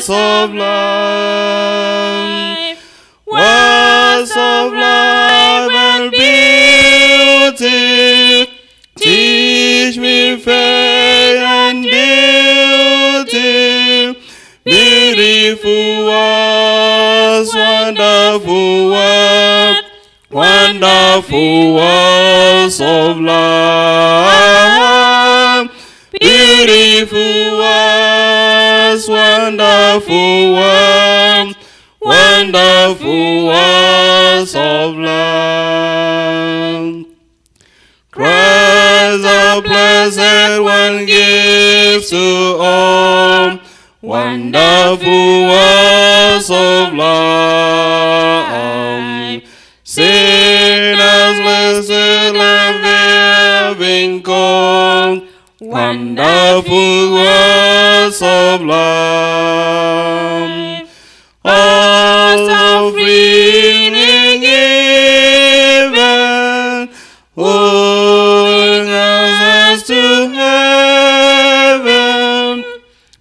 words of life, words of life and beauty. Teach me faith and duty. Beautiful words, wonderful words, wonderful words of life. Beautiful words, wonderful words, wonderful words of life. Christ the blessed one gives to all wonderful words of life. Sinners blessed and living God, wonderful words of life. All of freely given, holding us to heaven.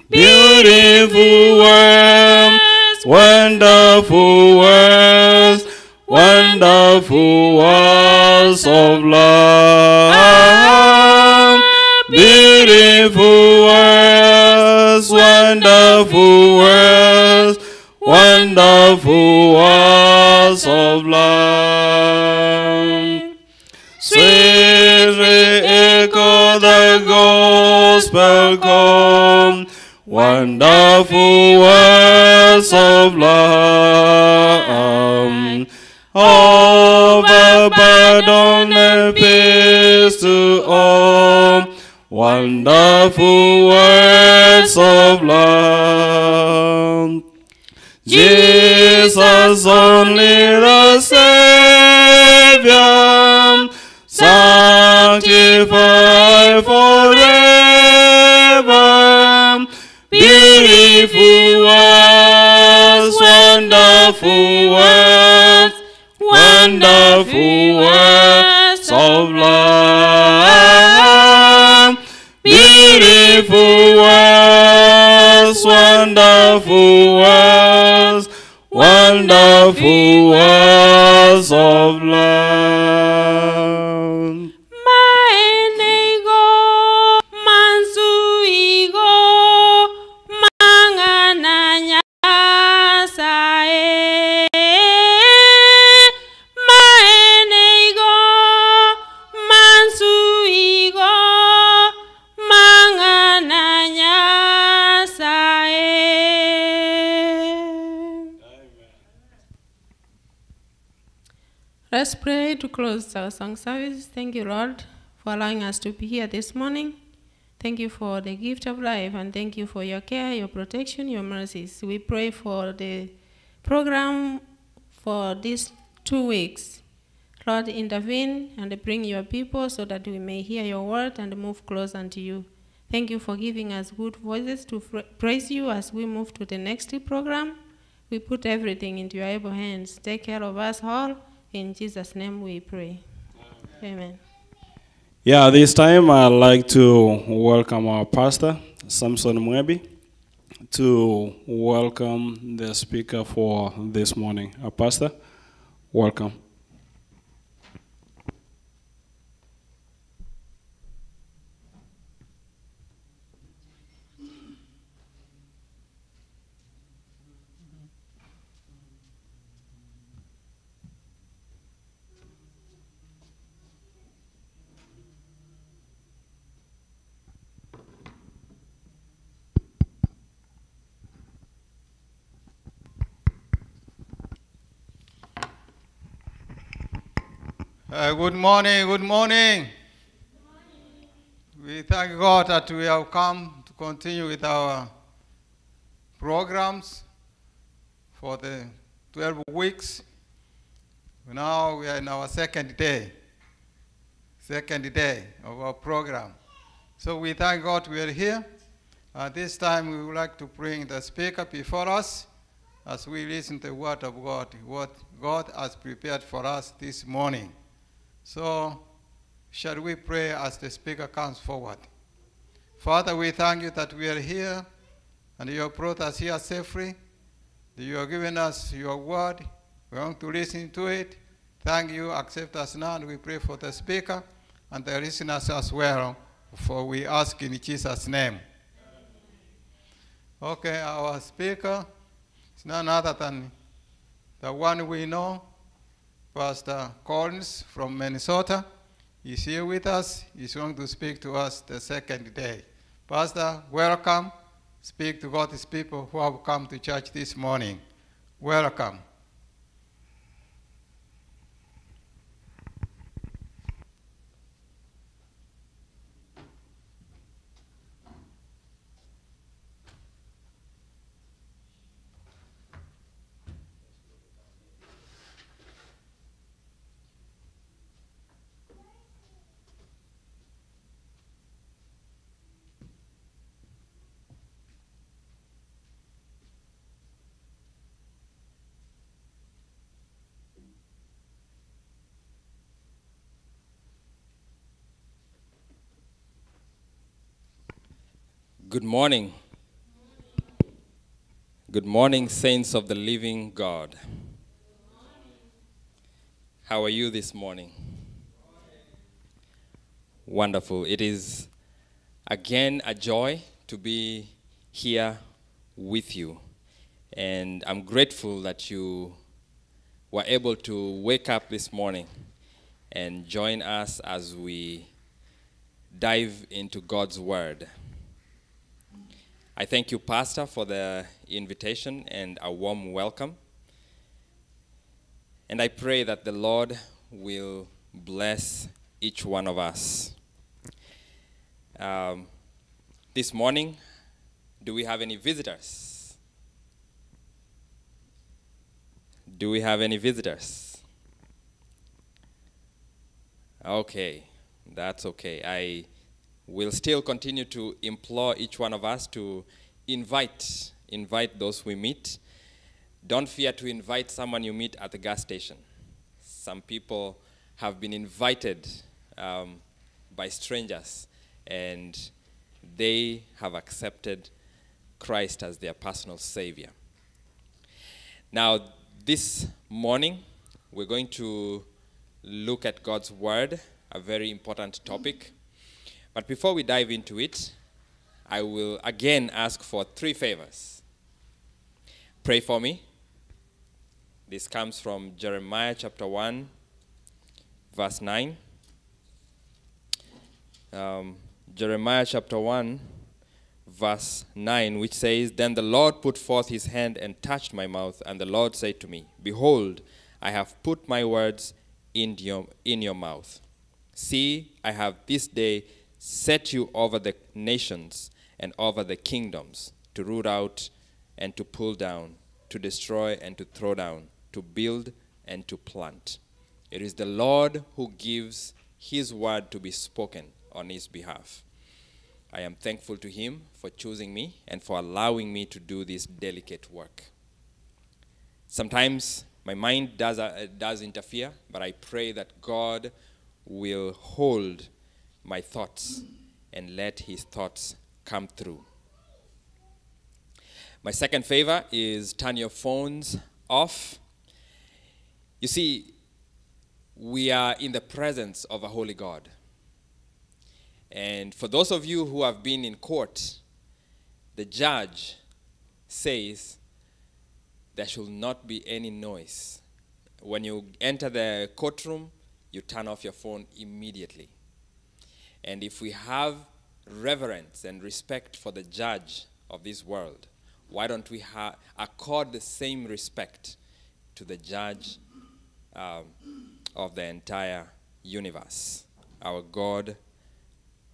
Beautiful words, wonderful words, wonderful words of love. Beautiful words, wonderful words, wonderful words of love. Sweetly echo the gospel come, wonderful words of love. Over pardon and peace to all, wonderful words of love. Jesus only the Savior, sanctified forever. Beautiful words, wonderful words, wonderful words of love. Beautiful words, wonderful words, wonderful words of love. Maenego mansuigo mangananya sae. Maenego mansuigo mangananya sae. Let's pray to close our song service. Thank you, Lord, for allowing us to be here this morning. Thank you for the gift of life, and thank you for your care, your protection, your mercies. We pray for the program for these 2 weeks. Lord, intervene and bring your people so that we may hear your word and move close unto you. Thank you for giving us good voices to praise you as we move to the next program. We put everything into your able hands. Take care of us all. In Jesus' name we pray. Amen. Yeah, this time I'd like to welcome our pastor, Samson Mwebi, to welcome the speaker for this morning. Our pastor, welcome. Good morning, good morning. We thank God that we have come to continue with our programs for the 12 weeks. Now we are in our second day of our program. So we thank God we are here. This time we would like to bring the speaker before us as we listen to the word of God, what God has prepared for us this morning. So, shall we pray as the speaker comes forward? Father, we thank you that we are here and you have brought us here safely. You have given us your word. We want to listen to it. Thank you. Accept us now, and we pray for the speaker and the listeners as well, for we ask in Jesus' name. Okay, our speaker is none other than the one we know, Pastor Collins from Minnesota. He's here with us. He's going to speak to us the second day. Pastor, welcome. Speak to God's people who have come to church this morning. Welcome. Good morning. Good morning, saints of the living God. How are you this morning? Wonderful. It is again a joy to be here with you. And I'm grateful that you were able to wake up this morning and join us as we dive into God's Word. I thank you, Pastor, for the invitation and a warm welcome. And I pray that the Lord will bless each one of us. This morning, do we have any visitors? Do we have any visitors? Okay, that's okay. I will still continue to implore each one of us to invite those we meet. Don't fear to invite someone you meet at the gas station. Some people have been invited by strangers, and they have accepted Christ as their personal Savior. Now, this morning, we're going to look at God's Word, a very important topic. But before we dive into it, I will again ask for 3 favors. Pray for me. This comes from Jeremiah chapter 1, verse 9. Jeremiah chapter 1, verse 9, which says, "Then the Lord put forth his hand and touched my mouth, and the Lord said to me, Behold, I have put my words in your mouth. See, I have this day set you over the nations and over the kingdoms, to root out and to pull down, to destroy and to throw down, to build and to plant." It is the Lord who gives his word to be spoken on his behalf. I am thankful to him for choosing me and for allowing me to do this delicate work. Sometimes my mind does interfere, but I pray that God will hold my thoughts and let his thoughts come through. My second favor is turn your phones off. You see, we are in the presence of a holy God. And for those of you who have been in court, the judge says there should not be any noise. When you enter the courtroom, you turn off your phone immediately. And if we have reverence and respect for the judge of this world, why don't we accord the same respect to the judge of the entire universe, our God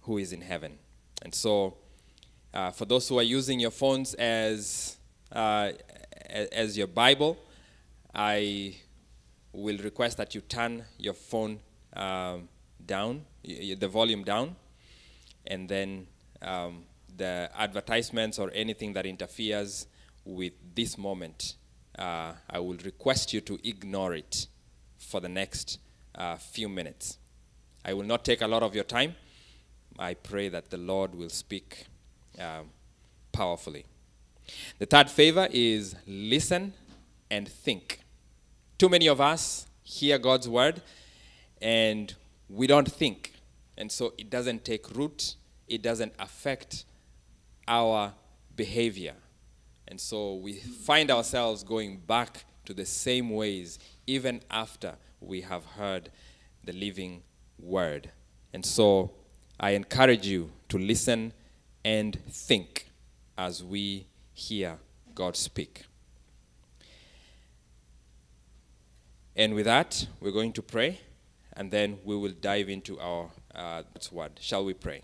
who is in heaven? And so, for those who are using your phones as your Bible, I will request that you turn your phone down, the volume down, and then the advertisements or anything that interferes with this moment, I will request you to ignore it for the next few minutes. I will not take a lot of your time. I pray that the Lord will speak powerfully. The third favor is listen and think. Too many of us hear God's word and we don't think. And so it doesn't take root. It doesn't affect our behavior. And so we find ourselves going back to the same ways even after we have heard the living word. And so I encourage you to listen and think as we hear God speak. And with that, we're going to pray, and then we will dive into our word. Shall we pray?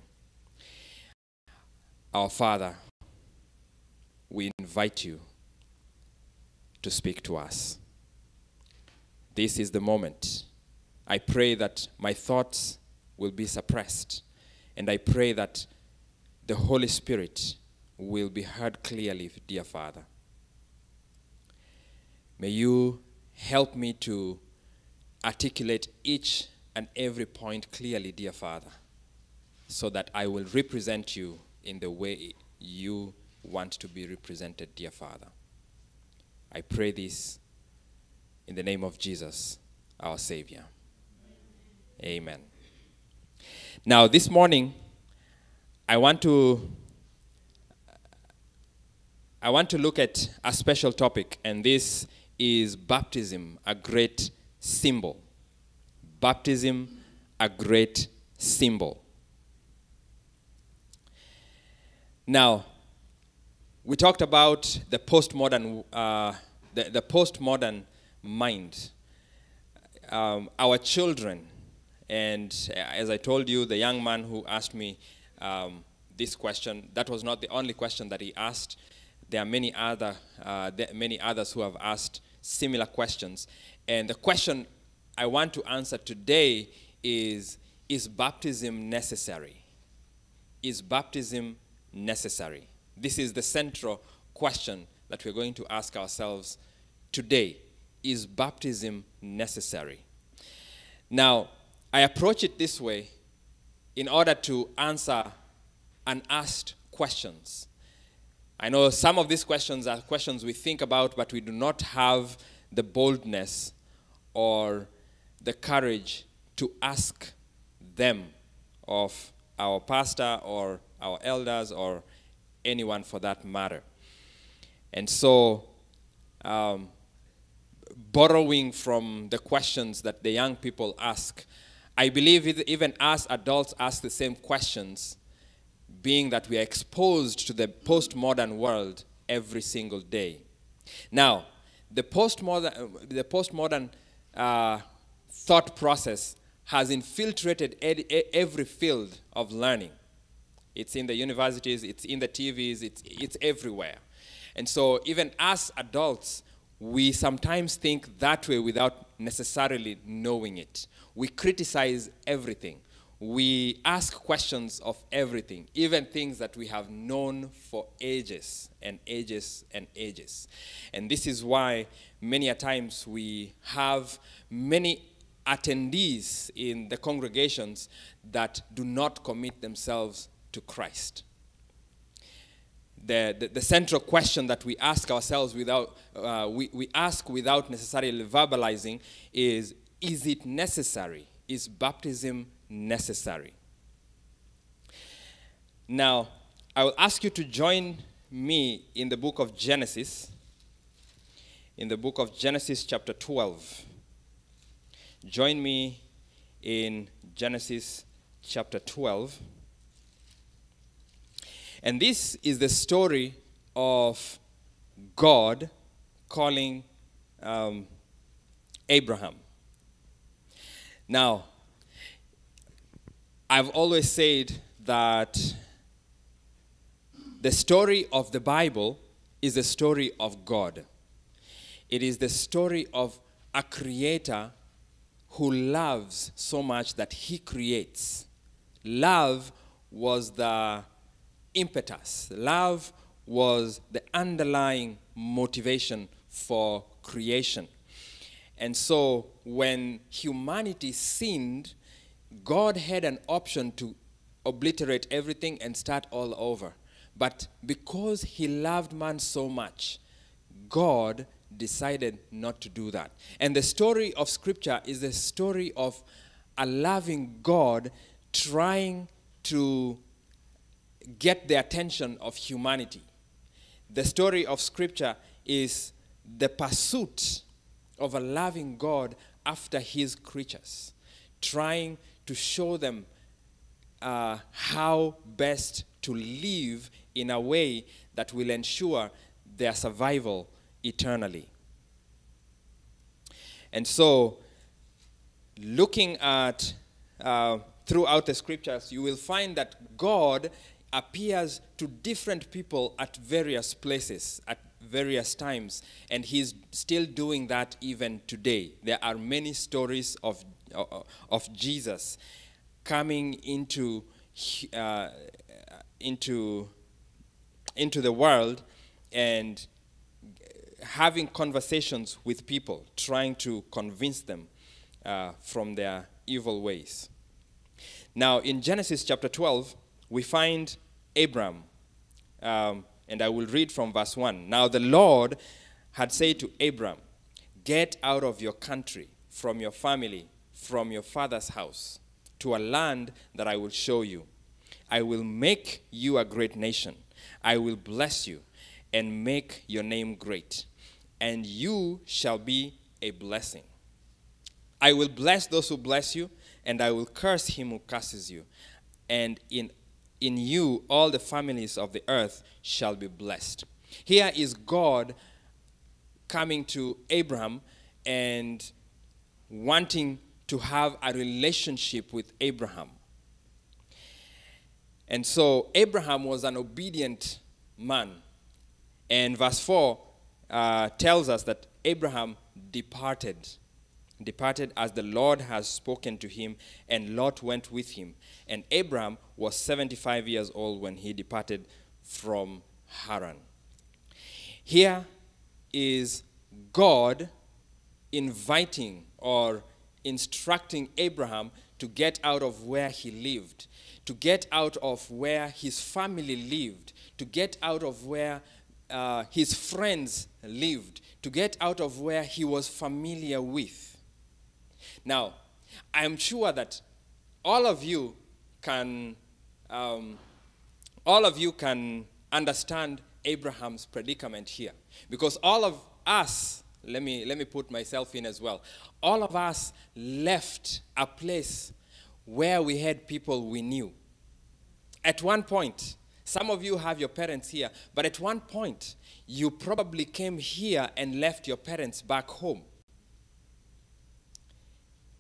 Our Father, we invite you to speak to us. This is the moment. I pray that my thoughts will be suppressed, and I pray that the Holy Spirit will be heard clearly, dear Father. May you help me to articulate each and every point clearly, dear Father, so that I will represent you in the way you want to be represented, dear Father. I pray this in the name of Jesus, our Savior. Amen. Now, this morning, I want to look at a special topic, and this is baptism, a great symbol. Baptism, a great symbol. Now, we talked about the postmodern, the postmodern mind. Our children, and as I told you, the young man who asked me this question, that was not the only question that he asked. There are many others who have asked similar questions. And the question I want to answer today is baptism necessary? Is baptism necessary? This is the central question that we're going to ask ourselves today. Is baptism necessary? Now, I approach it this way in order to answer unasked questions. I know some of these questions are questions we think about, but we do not have the boldness or the courage to ask them of our pastor or our elders or anyone for that matter. And so, borrowing from the questions that the young people ask, I believe even us adults ask the same questions, being that we are exposed to the postmodern world every single day. Now, the postmodern thought process has infiltrated every field of learning. It's in the universities, it's in the TVs, it's everywhere. And so even as adults, we sometimes think that way without necessarily knowing it. We criticize everything. We ask questions of everything, even things that we have known for ages and ages and ages. And this is why many a times we have many attendees in the congregations that do not commit themselves to Christ. The central question that we ask ourselves we ask without necessarily verbalizing is it necessary? Is baptism necessary? Now, I will ask you to join me in the book of Genesis, chapter 12. Join me in Genesis chapter 12. And this is the story of God calling Abraham. Now, I've always said that the story of the Bible is the story of God. It is the story of a creator who loves so much that he creates. Love was the impetus. Love was the underlying motivation for creation. And so when humanity sinned, God had an option to obliterate everything and start all over. But because he loved man so much, God decided not to do that. And the story of Scripture is the story of a loving God trying to get the attention of humanity. The story of Scripture is the pursuit of a loving God after his creatures, trying to show them how best to live in a way that will ensure their survival eternally. And so, looking at throughout the Scriptures, you will find that God appears to different people at various places, at various times, and he's still doing that even today. There are many stories of Jesus coming into the world and having conversations with people, trying to convince them from their evil ways. Now, in Genesis chapter 12, we find Abram, and I will read from verse 1. Now the Lord had said to Abram, "Get out of your country, from your family, from your father's house, to a land that I will show you. I will make you a great nation. I will bless you and make your name great, and you shall be a blessing. I will bless those who bless you, and I will curse him who curses you. And in you all the families of the earth shall be blessed." Here is God coming to Abraham and wanting to have a relationship with Abraham. And so Abraham was an obedient man. And verse 4 tells us that Abraham departed as the Lord has spoken to him, and Lot went with him. And Abraham was 75 years old when he departed from Haran. Here is God inviting or instructing Abraham to get out of where he lived, to get out of where his family lived, to get out of where his friends lived, to get out of where he was familiar with. Now, I'm sure that all of you can understand Abraham's predicament here, because all of us, let me put myself in as well. All of us left a place where we had people we knew. At one point, some of you have your parents here, but at one point, you probably came here and left your parents back home.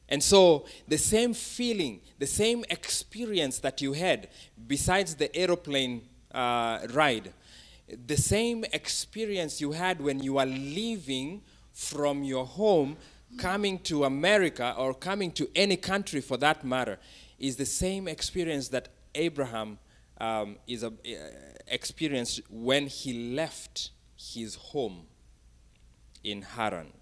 And so the same feeling, the same experience that you had, besides the aeroplane ride, the same experience you had when you were leaving from your home, coming to America or coming to any country for that matter, is the same experience that Abraham experienced when he left his home in Haran.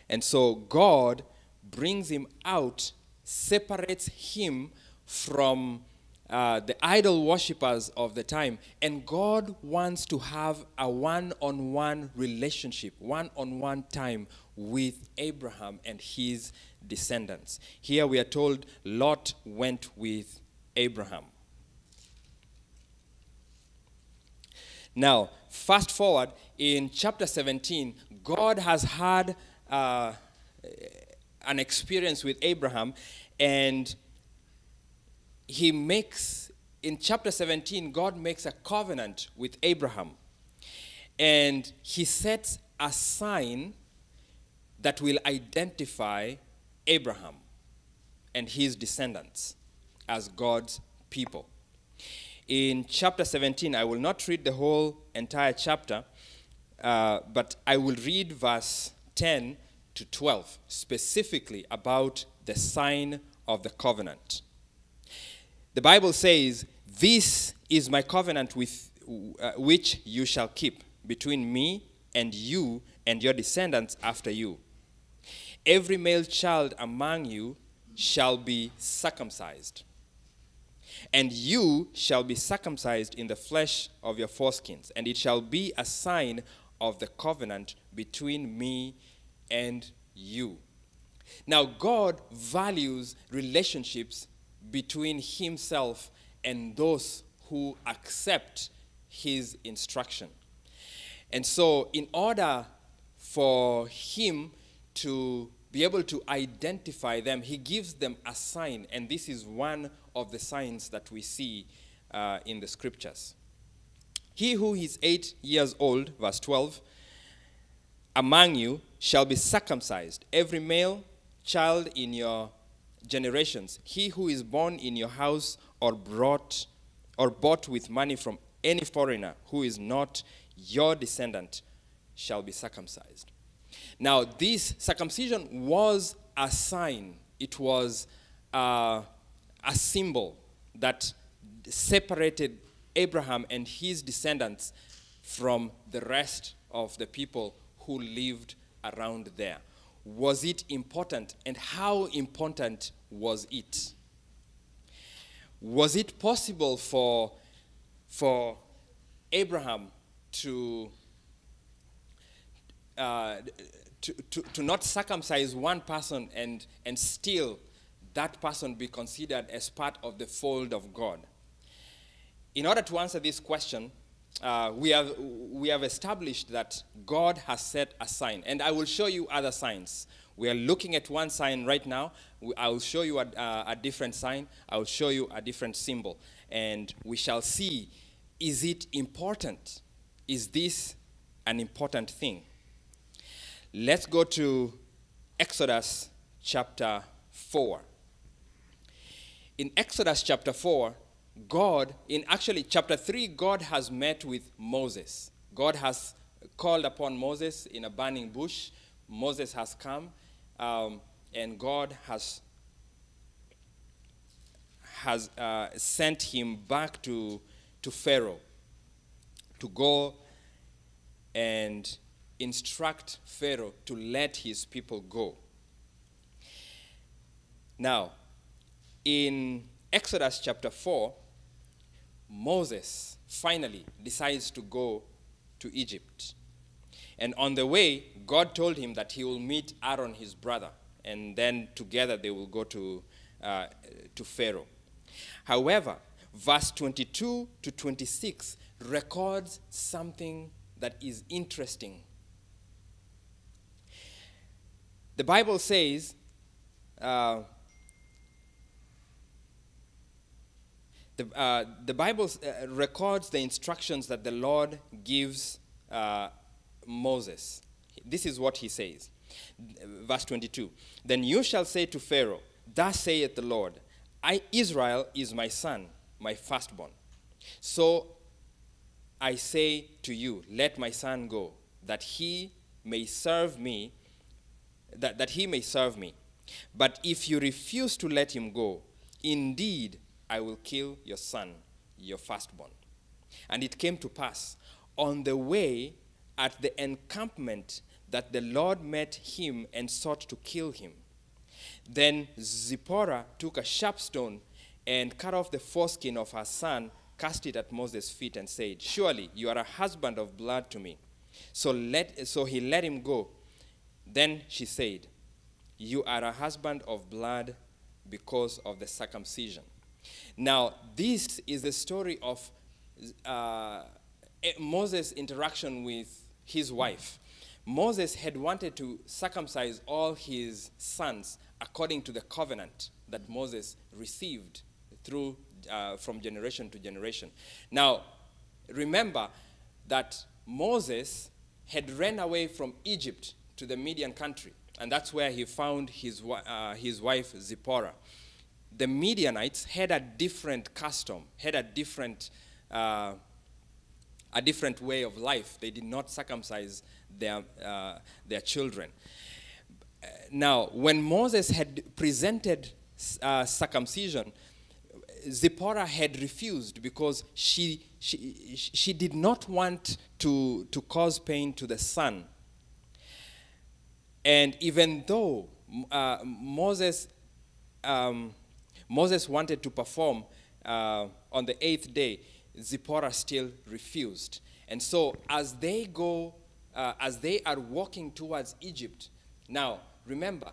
And so God brings him out, separates him from the idol worshippers of the time, and God wants to have a one-on-one relationship, one-on-one time with Abraham and his descendants. Here we are told Lot went with Abraham. Now, fast forward in chapter 17, God has had an experience with Abraham, and in chapter 17, God makes a covenant with Abraham, and he sets a sign that will identify Abraham and his descendants as God's people. In chapter 17, I will not read the whole entire chapter, but I will read verse 10 to 12, specifically about the sign of the covenant. The Bible says, "This is my covenant with which you shall keep between me and you and your descendants after you. Every male child among you shall be circumcised. And you shall be circumcised in the flesh of your foreskins, and it shall be a sign of the covenant between me and you. Now, God values relationships between himself and those who accept his instruction. And so, in order for him to be able to identify them, he gives them a sign, and this is one of the signs that we see in the scriptures. He who is 8 years old, verse 12, among you shall be circumcised, every male child in your generations. He who is born in your house or bought with money from any foreigner who is not your descendant shall be circumcised. Now, this circumcision was a sign. It was a symbol that separated Abraham and his descendants from the rest of the people who lived around there. Was it important, and how important was it? Was it possible for Abraham to not circumcise one person and still that person be considered as part of the fold of God? In order to answer this question, we have established that God has set a sign, and I will show you other signs. We are looking at one sign right now. I will show you a different sign. I will show you a different symbol, and we shall see, is it important? Is this an important thing? Let's go to Exodus chapter 4. In Exodus chapter 4, chapter 3, God has met with Moses. God has called upon Moses in a burning bush. Moses has come, and God has sent him back to Pharaoh to go and instruct Pharaoh to let his people go. Now, in Exodus chapter 4, Moses finally decides to go to Egypt. And on the way, God told him that he will meet Aaron, his brother, and then together they will go to Pharaoh. However, verse 22 to 26 records something that is interesting. The Bible says, the Bible records the instructions that the Lord gives Moses. This is what he says. Verse 22. Then you shall say to Pharaoh, thus saith the Lord, Israel is my son, my firstborn. So I say to you, let my son go, that he may serve me, that he may serve me. But if you refuse to let him go, indeed I will kill your son, your firstborn. And it came to pass on the way at the encampment that the Lord met him and sought to kill him. Then Zipporah took a sharp stone and cut off the foreskin of her son, cast it at Moses' feet, and said, surely you are a husband of blood to me. So he let him go. Then she said, you are a husband of blood because of the circumcision. Now, this is the story of Moses' interaction with his wife. Moses had wanted to circumcise all his sons according to the covenant that Moses received through from generation to generation. Now, remember that Moses had ran away from Egypt to the Midian country, and that's where he found his wife Zipporah. The Midianites had a different custom, had a different way of life. They did not circumcise their children. Now, when Moses had presented circumcision, Zipporah had refused because she did not want to cause pain to the son. And even though Moses wanted to perform on the 8th day, Zipporah still refused. And so as they are walking towards Egypt, now remember,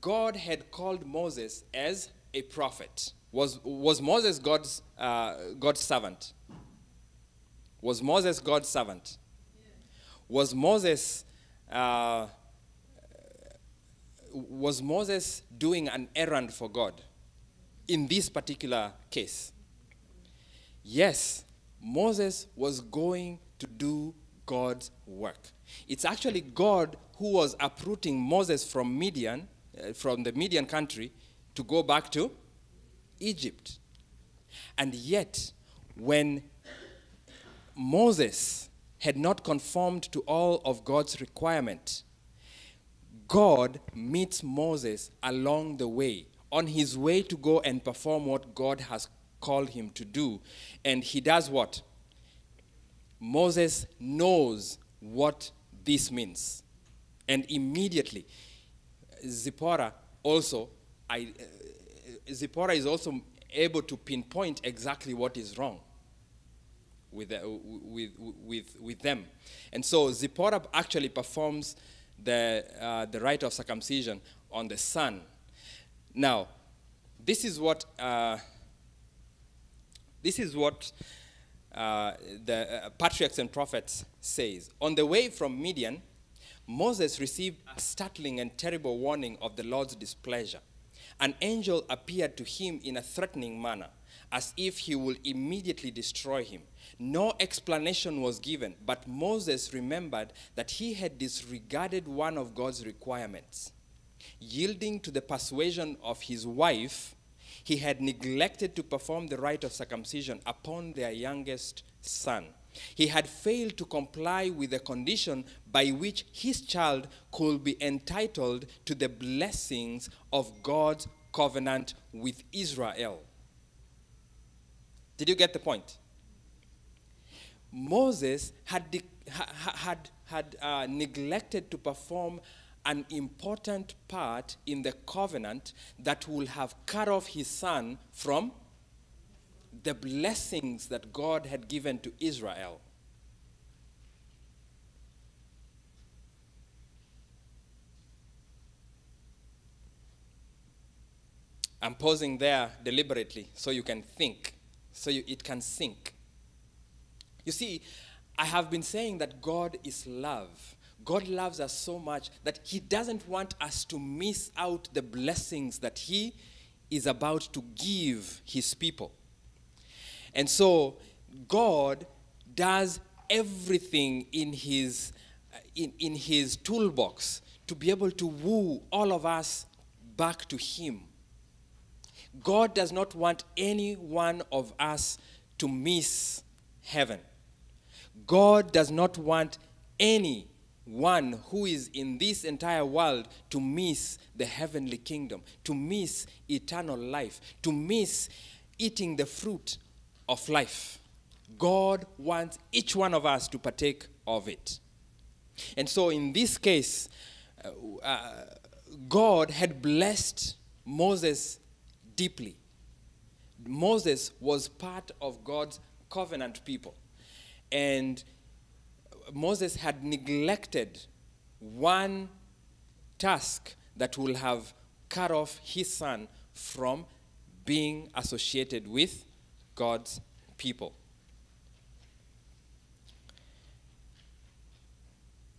God had called Moses as a prophet. Was Moses God's servant? Was Moses God's servant? Was Moses doing an errand for God in this particular case? Yes, Moses was going to do God's work. It's actually God who was uprooting Moses from Midian, from the Midian country, to go back to Egypt. And yet, when Moses had not conformed to all of God's requirement, God meets Moses along the way, on his way to go and perform what God has called him to do. And he does what? Moses knows what this means. And immediately, Zipporah is also able to pinpoint exactly what is wrong with them. And so Zipporah actually performs the rite of circumcision on the son. Now, this is what the patriarchs and prophets says. On the way from Midian, Moses received a startling and terrible warning of the Lord's displeasure. An angel appeared to him in a threatening manner, as if he would immediately destroy him. No explanation was given, but Moses remembered that he had disregarded one of God's requirements. Yielding to the persuasion of his wife, he had neglected to perform the rite of circumcision upon their youngest son. He had failed to comply with the condition by which his child could be entitled to the blessings of God's covenant with Israel. Did you get the point? Moses had neglected to perform an important part in the covenant that would have cut off his son from the blessings that God had given to Israel. I'm pausing there deliberately so you can think, so it can sink. You see, I have been saying that God is love. God loves us so much that he doesn't want us to miss out the blessings that he is about to give his people. And so God does everything in his toolbox to be able to woo all of us back to him. God does not want any one of us to miss heaven. God does not want anyone who is in this entire world to miss the heavenly kingdom, to miss eternal life, to miss eating the fruit of life. God wants each one of us to partake of it. And so in this case, God had blessed Moses deeply. Moses was part of God's covenant people. And Moses had neglected one task that will have cut off his son from being associated with God's people.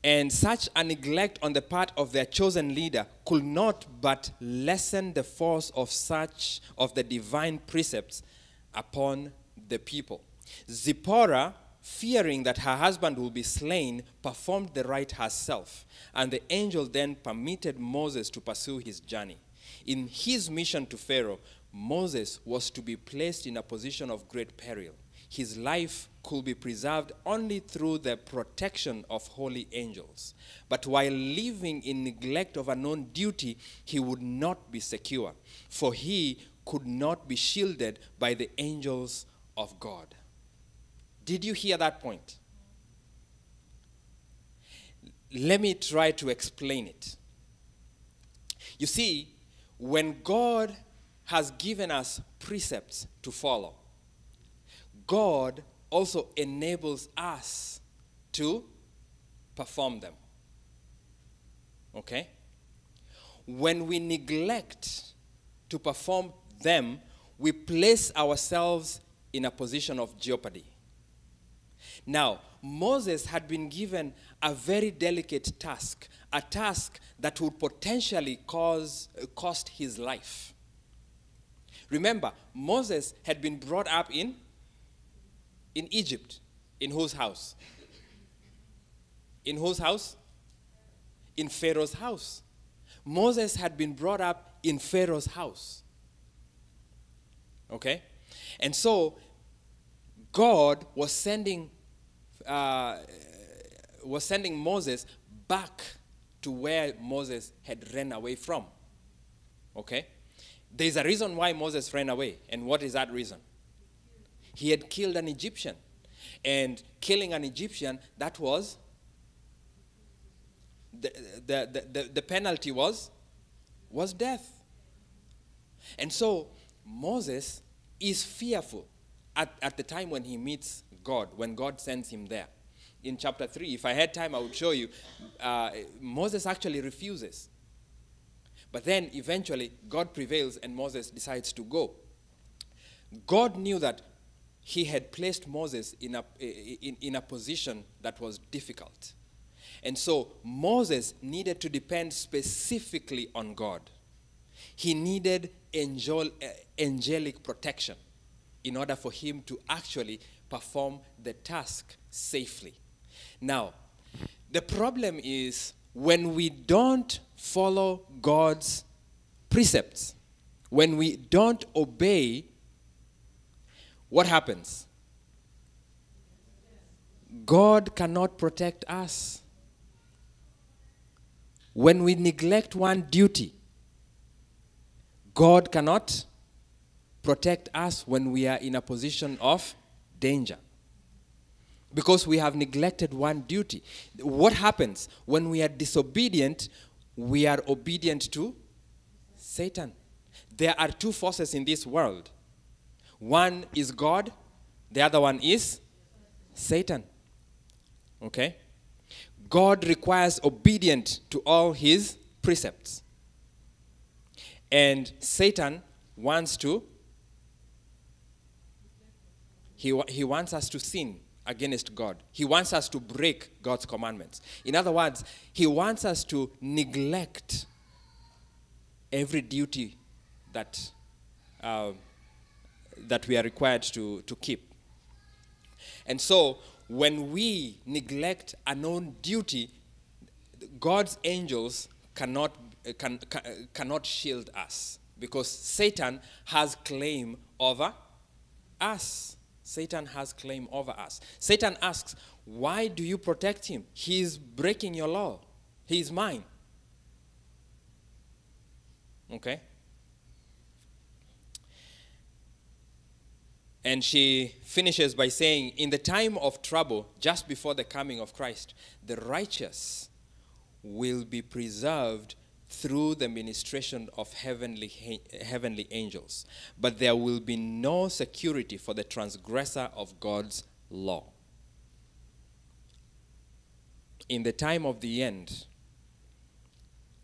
And such a neglect on the part of their chosen leader could not but lessen the force of the divine precepts upon the people. Zipporah, fearing that her husband will be slain, performed the rite herself, and the angel then permitted Moses to pursue his journey. In his mission to Pharaoh, Moses was to be placed in a position of great peril. His life could be preserved only through the protection of holy angels. But while living in neglect of a known duty, he would not be secure, for he could not be shielded by the angels of God. Did you hear that point? Let me try to explain it. You see, when God has given us precepts to follow, God also enables us to perform them. Okay? When we neglect to perform them, we place ourselves in a position of jeopardy. Now, Moses had been given a very delicate task, a task that would potentially cost his life. Remember, Moses had been brought up in Egypt. In whose house? In whose house? In Pharaoh's house. Moses had been brought up in Pharaoh's house. Okay? And so, God was sending Moses back to where Moses had ran away from. Okay? There's a reason why Moses ran away. And what is that reason? He had killed an Egyptian. And killing an Egyptian, that was, the penalty was death. And so, Moses is fearful at the time when he meets God, when God sends him there. In chapter 3, if I had time, I would show you, Moses actually refuses. But then, eventually, God prevails and Moses decides to go. God knew that he had placed Moses in a position that was difficult. And so Moses needed to depend specifically on God. He needed angelic protection in order for him to actually perform the task safely. Now, the problem is when we don't follow God's precepts, when we don't obey, what happens? God cannot protect us. When we neglect one duty, God cannot protect us when we are in a position of danger. Because we have neglected one duty. What happens? When we are disobedient, we are obedient to Satan. There are two forces in this world. One is God, the other one is Satan. Okay? God requires obedience to all his precepts. And Satan wants to, he wants us to sin against God. He wants us to break God's commandments. In other words, he wants us to neglect every duty that we are required to keep. And so, when we neglect a known duty, God's angels cannot shield us, because Satan has claim over us. Satan has claim over us. Satan asks, why do you protect him? He is breaking your law. He is mine. Okay? And she finishes by saying, in the time of trouble, just before the coming of Christ, the righteous will be preserved through the ministration of heavenly angels. But there will be no security for the transgressor of God's law. In the time of the end,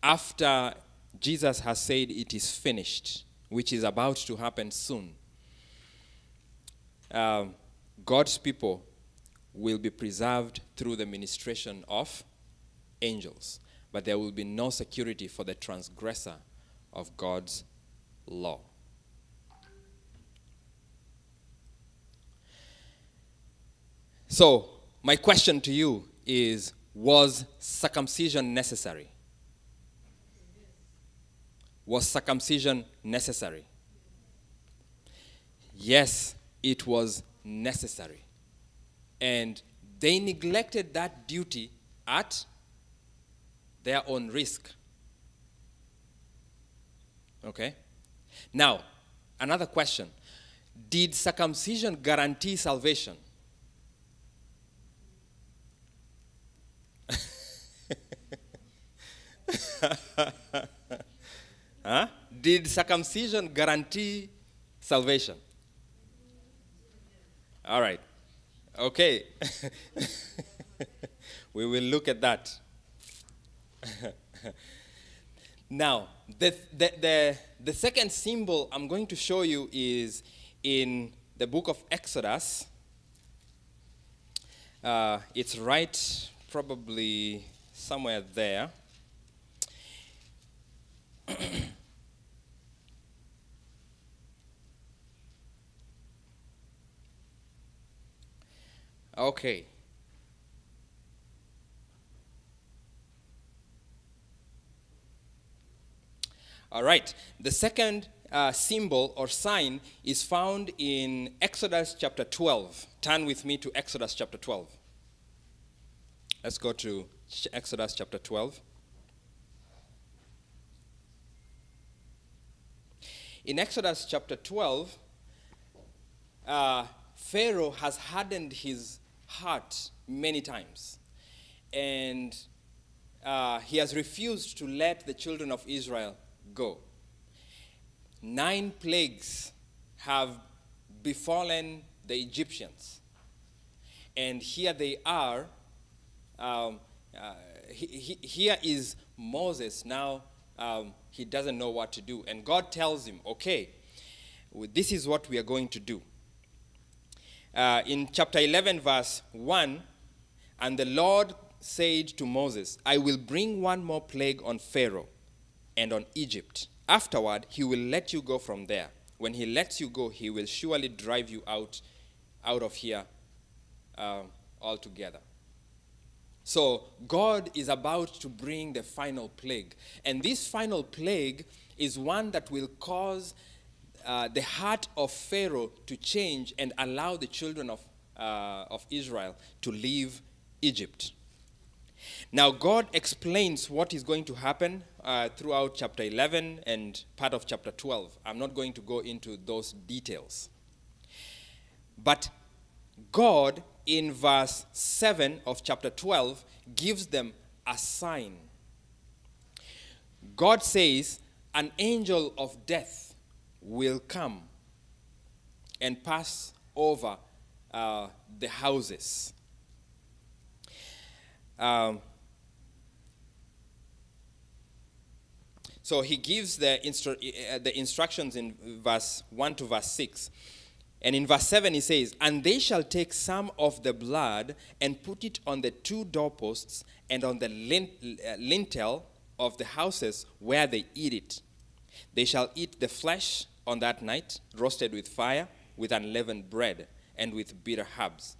after Jesus has said it is finished, which is about to happen soon, God's people will be preserved through the ministration of angels. But there will be no security for the transgressor of God's law. So, my question to you is, was circumcision necessary? Was circumcision necessary? Yes, it was necessary. And they neglected that duty at their own risk. Okay? Now, another question. Did circumcision guarantee salvation? Did circumcision guarantee salvation? All right. Okay. We will look at that. Now, the second symbol I'm going to show you is in the book of Exodus. It's right probably somewhere there. Okay. All right. The second symbol or sign is found in Exodus chapter 12. Turn with me to Exodus chapter 12. Let's go to Exodus chapter 12. In Exodus chapter 12, Pharaoh has hardened his heart many times. And he has refused to let the children of Israel go. 9 plagues have befallen the Egyptians. And here they are. Here is Moses. Now he doesn't know what to do. And God tells him, okay, this is what we are going to do. In chapter 11, verse 1, and the Lord said to Moses, I will bring one more plague on Pharaoh and on Egypt. Afterward, he will let you go from there. When he lets you go, he will surely drive you out of here altogether. So God is about to bring the final plague. And this final plague is one that will cause the heart of Pharaoh to change and allow the children of Israel to leave Egypt. Now, God explains what is going to happen throughout chapter 11 and part of chapter 12. I'm not going to go into those details. But God, in verse 7 of chapter 12, gives them a sign. God says, an angel of death will come and pass over the houses. So he gives the instructions in verse 1 to verse 6. And in verse 7 he says, and they shall take some of the blood and put it on the 2 doorposts and on the lintel of the houses where they eat it. They shall eat the flesh on that night, roasted with fire, with unleavened bread, and with bitter herbs.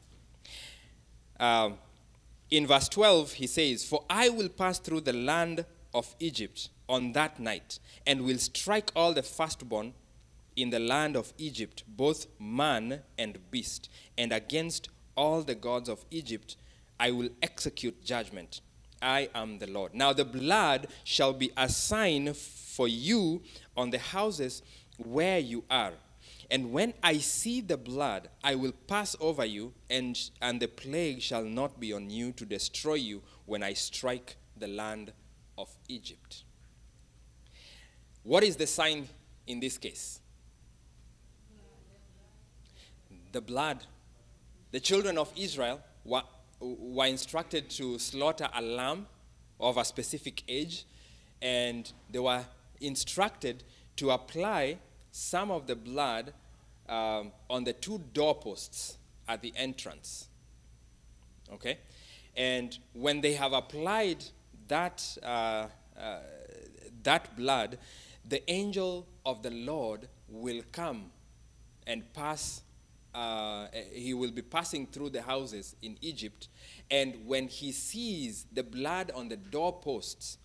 In verse 12 he says, for I will pass through the land of Egypt on that night, and will strike all the firstborn in the land of Egypt, both man and beast, and against all the gods of Egypt I will execute judgment. I am the Lord. Now the blood shall be a sign for you on the houses where you are. And when I see the blood, I will pass over you, and the plague shall not be on you to destroy you when I strike the land of Egypt. What is the sign in this case? The blood. The children of Israel were instructed to slaughter a lamb of a specific age, and they were instructed to apply some of the blood on the 2 doorposts at the entrance. Okay? And when they have applied that, that blood, the angel of the Lord will come and pass. He will be passing through the houses in Egypt. And when he sees the blood on the doorposts,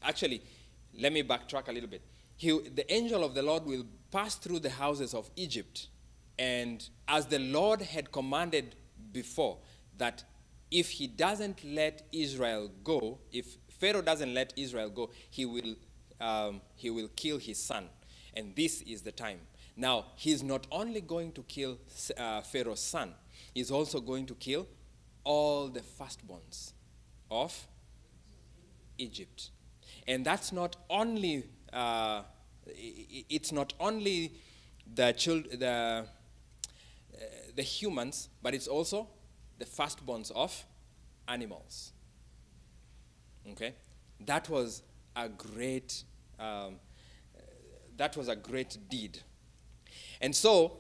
actually, let me backtrack a little bit. The angel of the Lord will pass through the houses of Egypt. And as the Lord had commanded before, that if he doesn't let Israel go, if Pharaoh doesn't let Israel go, he will kill his son. And this is the time. Now, he's not only going to kill Pharaoh's son, he's also going to kill all the firstborns of Egypt. And that's not only, it's not only the humans, but it's also the firstborns of animals. Okay? That was a great deed. And so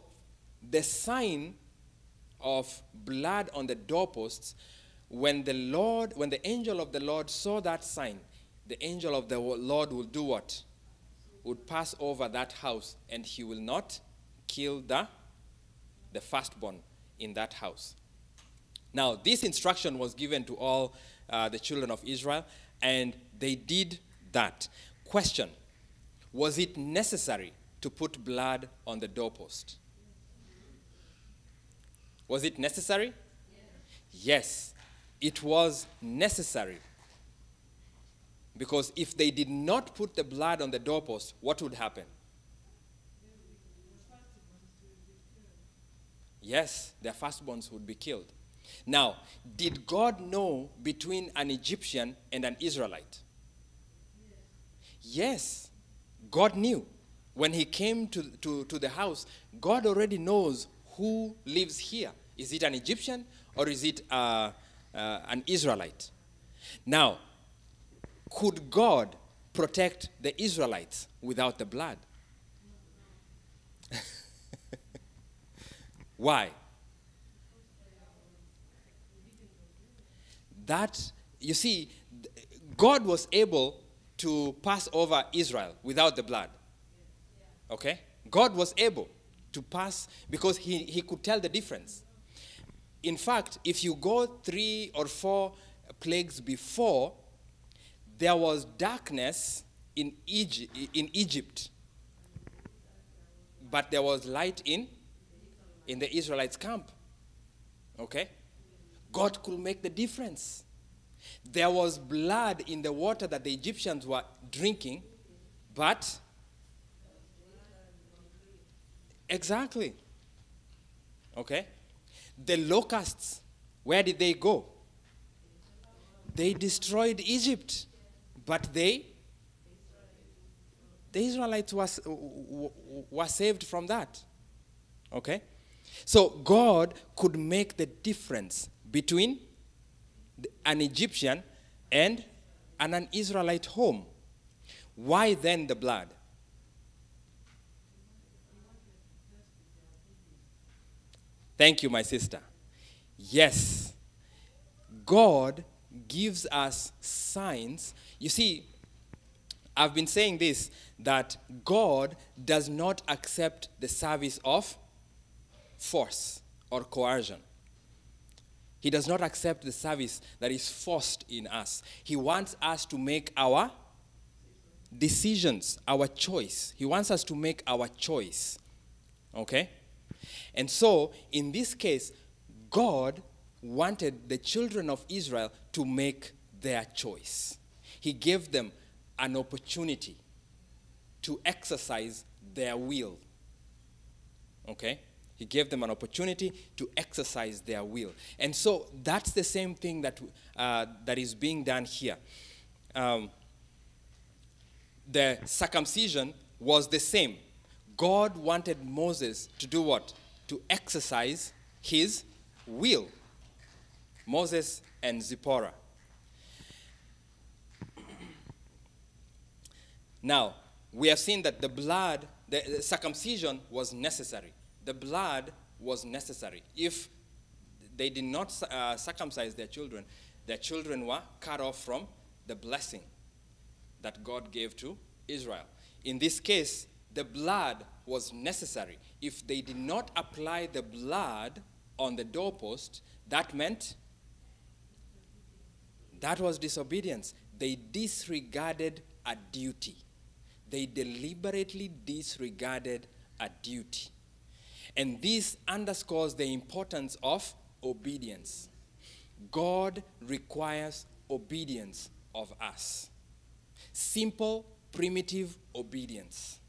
the sign of blood on the doorposts, when the angel of the Lord saw that sign, the angel of the Lord will do what? Would pass over that house, and he will not kill the firstborn in that house. Now, this instruction was given to all the children of Israel, and they did that. Question: was it necessary to put blood on the doorpost? Was it necessary? Yes, it was necessary. Because if they did not put the blood on the doorpost, what would happen? Yes, their firstborns would be killed. Now, did God know between an Egyptian and an Israelite? Yes, God knew. When he came to the house, God already knows who lives here. Is it an Egyptian or is it an Israelite? Now, could God protect the Israelites without the blood? Why? That, you see, God was able to pass over Israel without the blood. Okay? God was able to pass because he could tell the difference. In fact, if you go 3 or 4 plagues before, there was darkness in Egypt, but there was light in the Israelites' camp. Okay? God could make the difference. There was blood in the water that the Egyptians were drinking, but exactly. Okay? The locusts, where did they go? They destroyed Egypt, but the Israelites were saved from that. Okay? So God could make the difference between an Egyptian and an Israelite home. Why then the blood? Thank you, my sister. Yes, God gives us signs. You see, I've been saying this, that God does not accept the service of force or coercion. He does not accept the service that is forced in us. He wants us to make our decisions, our choice. He wants us to make our choice. Okay? And so, in this case, God wanted the children of Israel to make their choice. He gave them an opportunity to exercise their will. Okay? He gave them an opportunity to exercise their will. And so that's the same thing that is being done here. The circumcision was the same. God wanted Moses to do what? To exercise his will. Moses and Zipporah. Now, we have seen that the circumcision was necessary. The blood was necessary. If they did not circumcise their children were cut off from the blessing that God gave to Israel. In this case, the blood was necessary. If they did not apply the blood on the doorpost, that meant that was disobedience. They disregarded a duty. They deliberately disregarded a duty. And this underscores the importance of obedience. God requires obedience of us. Simple, primitive obedience.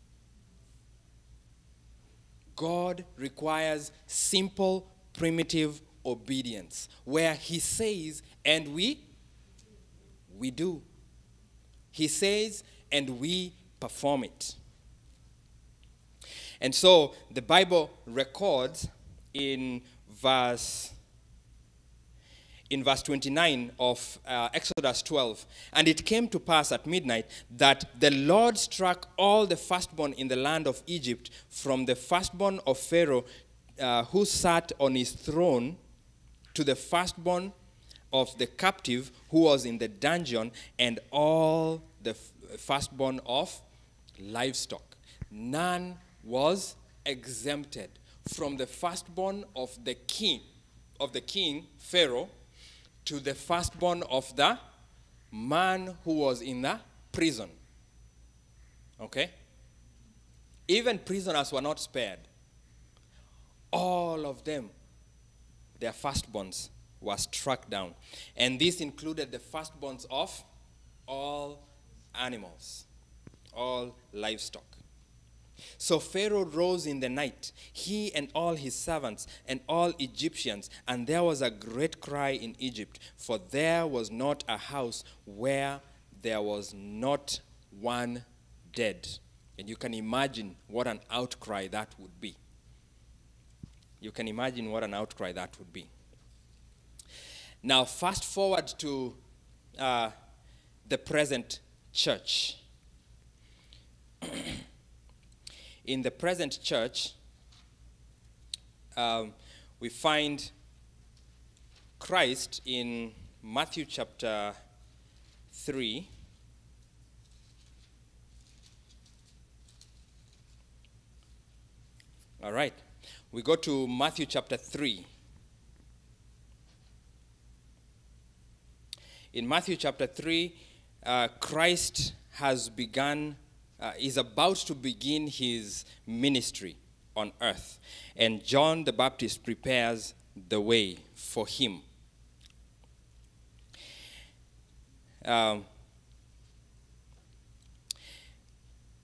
God requires simple, primitive obedience, where he says, and we do. He says, and we perform it. And so the Bible records in verse 29 of Exodus 12, and it came to pass at midnight that the Lord struck all the firstborn in the land of Egypt, from the firstborn of Pharaoh who sat on his throne, to the firstborn of the captive who was in the dungeon, and all the firstborn of livestock. None was exempted, from the firstborn of the king Pharaoh, to the firstborn of the man who was in the prison. Okay? Even prisoners were not spared. All of them, their firstborns, were struck down. And this included the firstborns of all animals, all livestock. So Pharaoh rose in the night, he and all his servants and all Egyptians, and there was a great cry in Egypt, for there was not a house where there was not one dead. And you can imagine what an outcry that would be. You can imagine what an outcry that would be. Now, fast forward to the present church. In the present church, we find Christ in Matthew chapter 3. All right. We go to Matthew chapter 3. In Matthew chapter 3, Christ has begun is about to begin his ministry on earth. And John the Baptist prepares the way for him.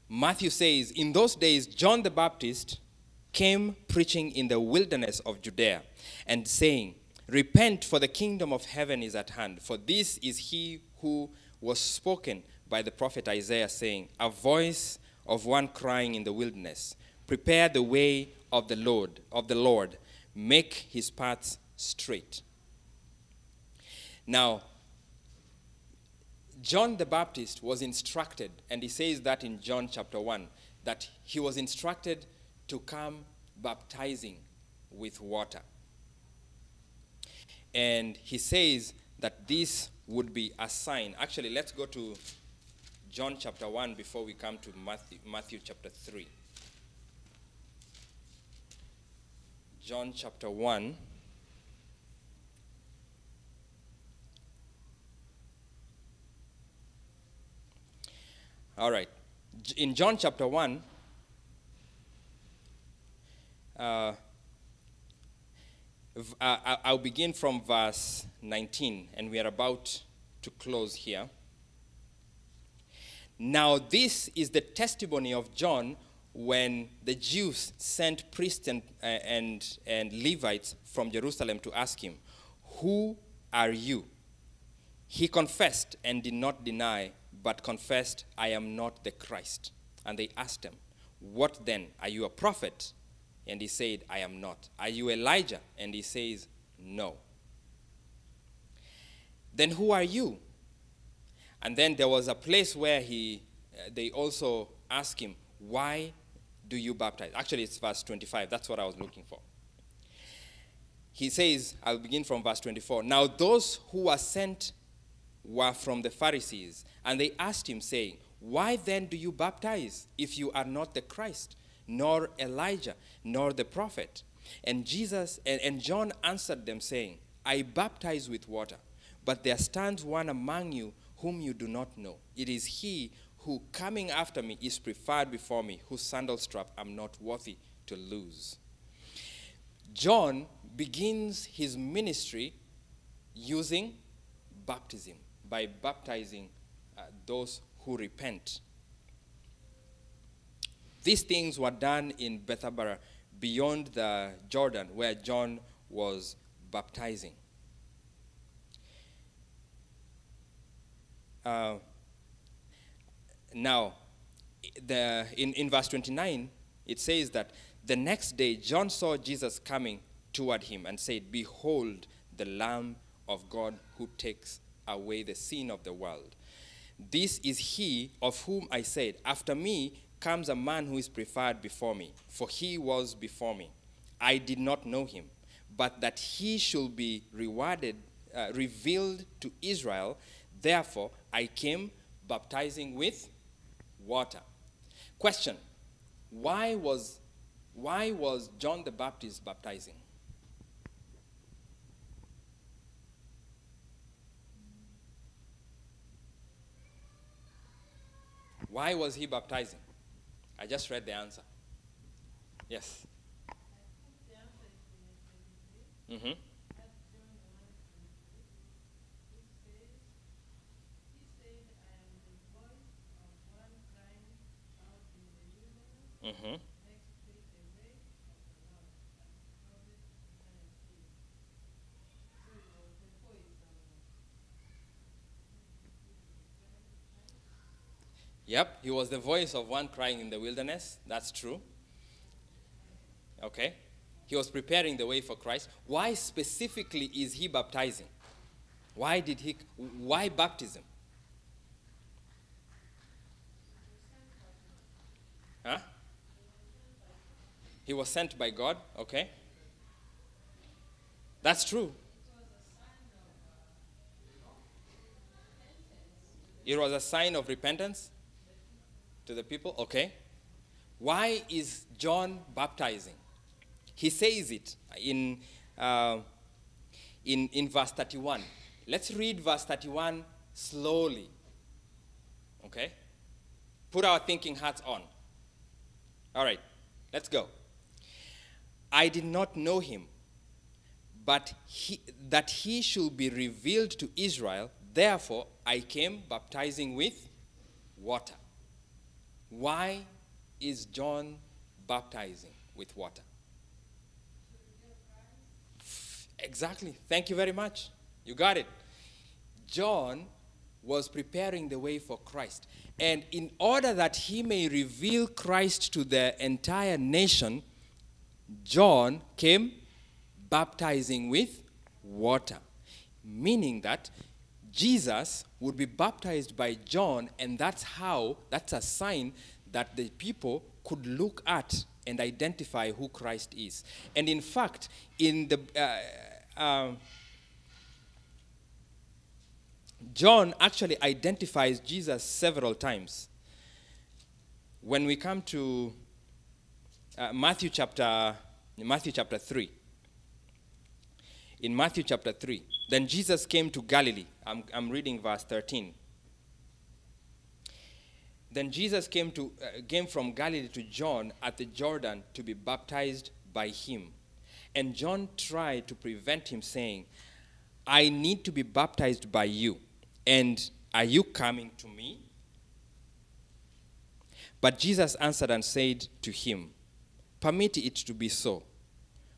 Matthew says, in those days, John the Baptist came preaching in the wilderness of Judea and saying, repent, for the kingdom of heaven is at hand. For this is he who was spoken by the prophet Isaiah, saying, a voice of one crying in the wilderness, prepare the way of the Lord, make his paths straight. Now, John the Baptist was instructed, and he says that in John chapter 1, that he was instructed to come baptizing with water. And he says that this would be a sign. Actually, let's go to John chapter 1 before we come to Matthew chapter 3. John chapter 1. All right. In John chapter 1, I'll begin from verse 19, and we are about to close here. Now this is the testimony of John when the Jews sent priests and Levites from Jerusalem to ask him, who are you? He confessed and did not deny, but confessed, I am not the Christ. And they asked him, what then? Are you a prophet? And he said, I am not. Are you Elijah? And he says, no. Then who are you? And then there was a place where they also asked him, why do you baptize? Actually, it's verse 25. That's what I was looking for. He says, I'll begin from verse 24. Now those who were sent were from the Pharisees, and they asked him, saying, why then do you baptize, if you are not the Christ, nor Elijah, nor the prophet? And John answered them, saying, I baptize with water, but there stands one among you whom you do not know. It is he who, coming after me, is preferred before me, whose sandal strap I'm not worthy to loose. John begins his ministry using baptism, by baptizing those who repent. These things were done in Bethabara, beyond the Jordan, where John was baptizing. Now, in verse 29, it says that the next day John saw Jesus coming toward him and said, "Behold, the Lamb of God who takes away the sin of the world. This is he of whom I said, after me comes a man who is preferred before me, for he was before me. I did not know him, but that he should be revealed to Israel. Therefore, I came baptizing with water." Question: Why was John the Baptist baptizing? Why was he baptizing? I just read the answer. Yes. Mm-hmm. Mm-hmm. Yep, he was the voice of one crying in the wilderness. That's true. Okay. He was preparing the way for Christ. Why specifically is he baptizing? Why baptism? Huh? He was sent by God. Okay. That's true. It was a sign of repentance to the people. Okay. Why is John baptizing? He says it in verse 31. Let's read verse 31 slowly. Okay? Put our thinking hats on. All right, let's go. I did not know him, but that he should be revealed to Israel. Therefore, I came baptizing with water. Why is John baptizing with water? Exactly. Thank you very much. You got it. John was preparing the way for Christ. And in order that he may reveal Christ to the entire nation, John came baptizing with water. Meaning that Jesus would be baptized by John, and that's a sign that the people could look at and identify who Christ is. And in fact, in the John actually identifies Jesus several times. When we come to Matthew chapter 3. In Matthew chapter 3, then Jesus came to Galilee. I'm reading verse 13. Then Jesus came from Galilee to John at the Jordan to be baptized by him. And John tried to prevent him, saying, "I need to be baptized by you, and are you coming to me?" But Jesus answered and said to him, "Permit it to be so,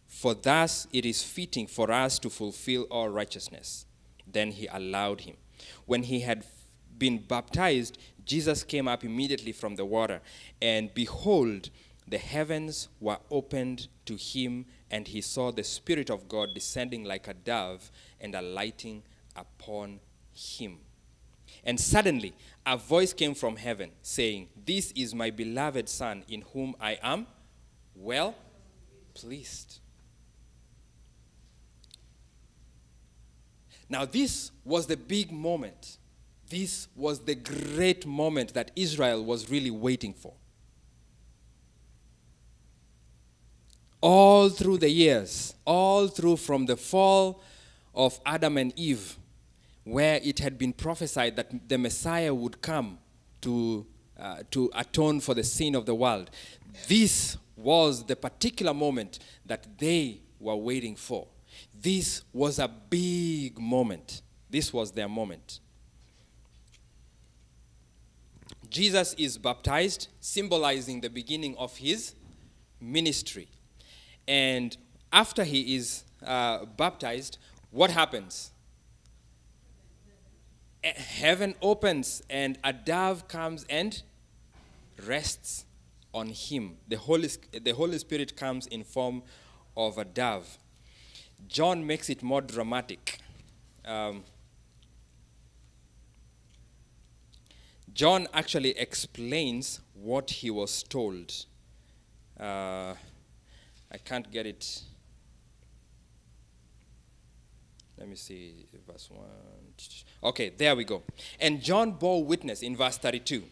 for thus it is fitting for us to fulfill all righteousness." Then he allowed him. When he had been baptized, Jesus came up immediately from the water, and behold, the heavens were opened to him, and he saw the Spirit of God descending like a dove and alighting upon him. And suddenly a voice came from heaven, saying, "This is my beloved Son, in whom I am well pleased." Now this was the big moment. This was the great moment that Israel was really waiting for. All through the years, all through from the fall of Adam and Eve, where it had been prophesied that the Messiah would come to atone for the sin of the world. This was the particular moment that they were waiting for. This was a big moment. This was their moment. Jesus is baptized, symbolizing the beginning of his ministry. And after he is baptized, what happens? heaven opens and a dove comes and rests on him. The Holy Spirit comes in form of a dove. John makes it more dramatic. John actually explains what he was told. I can't get it. Let me see, verse 1. Okay, there we go. And John bore witness in verse 32.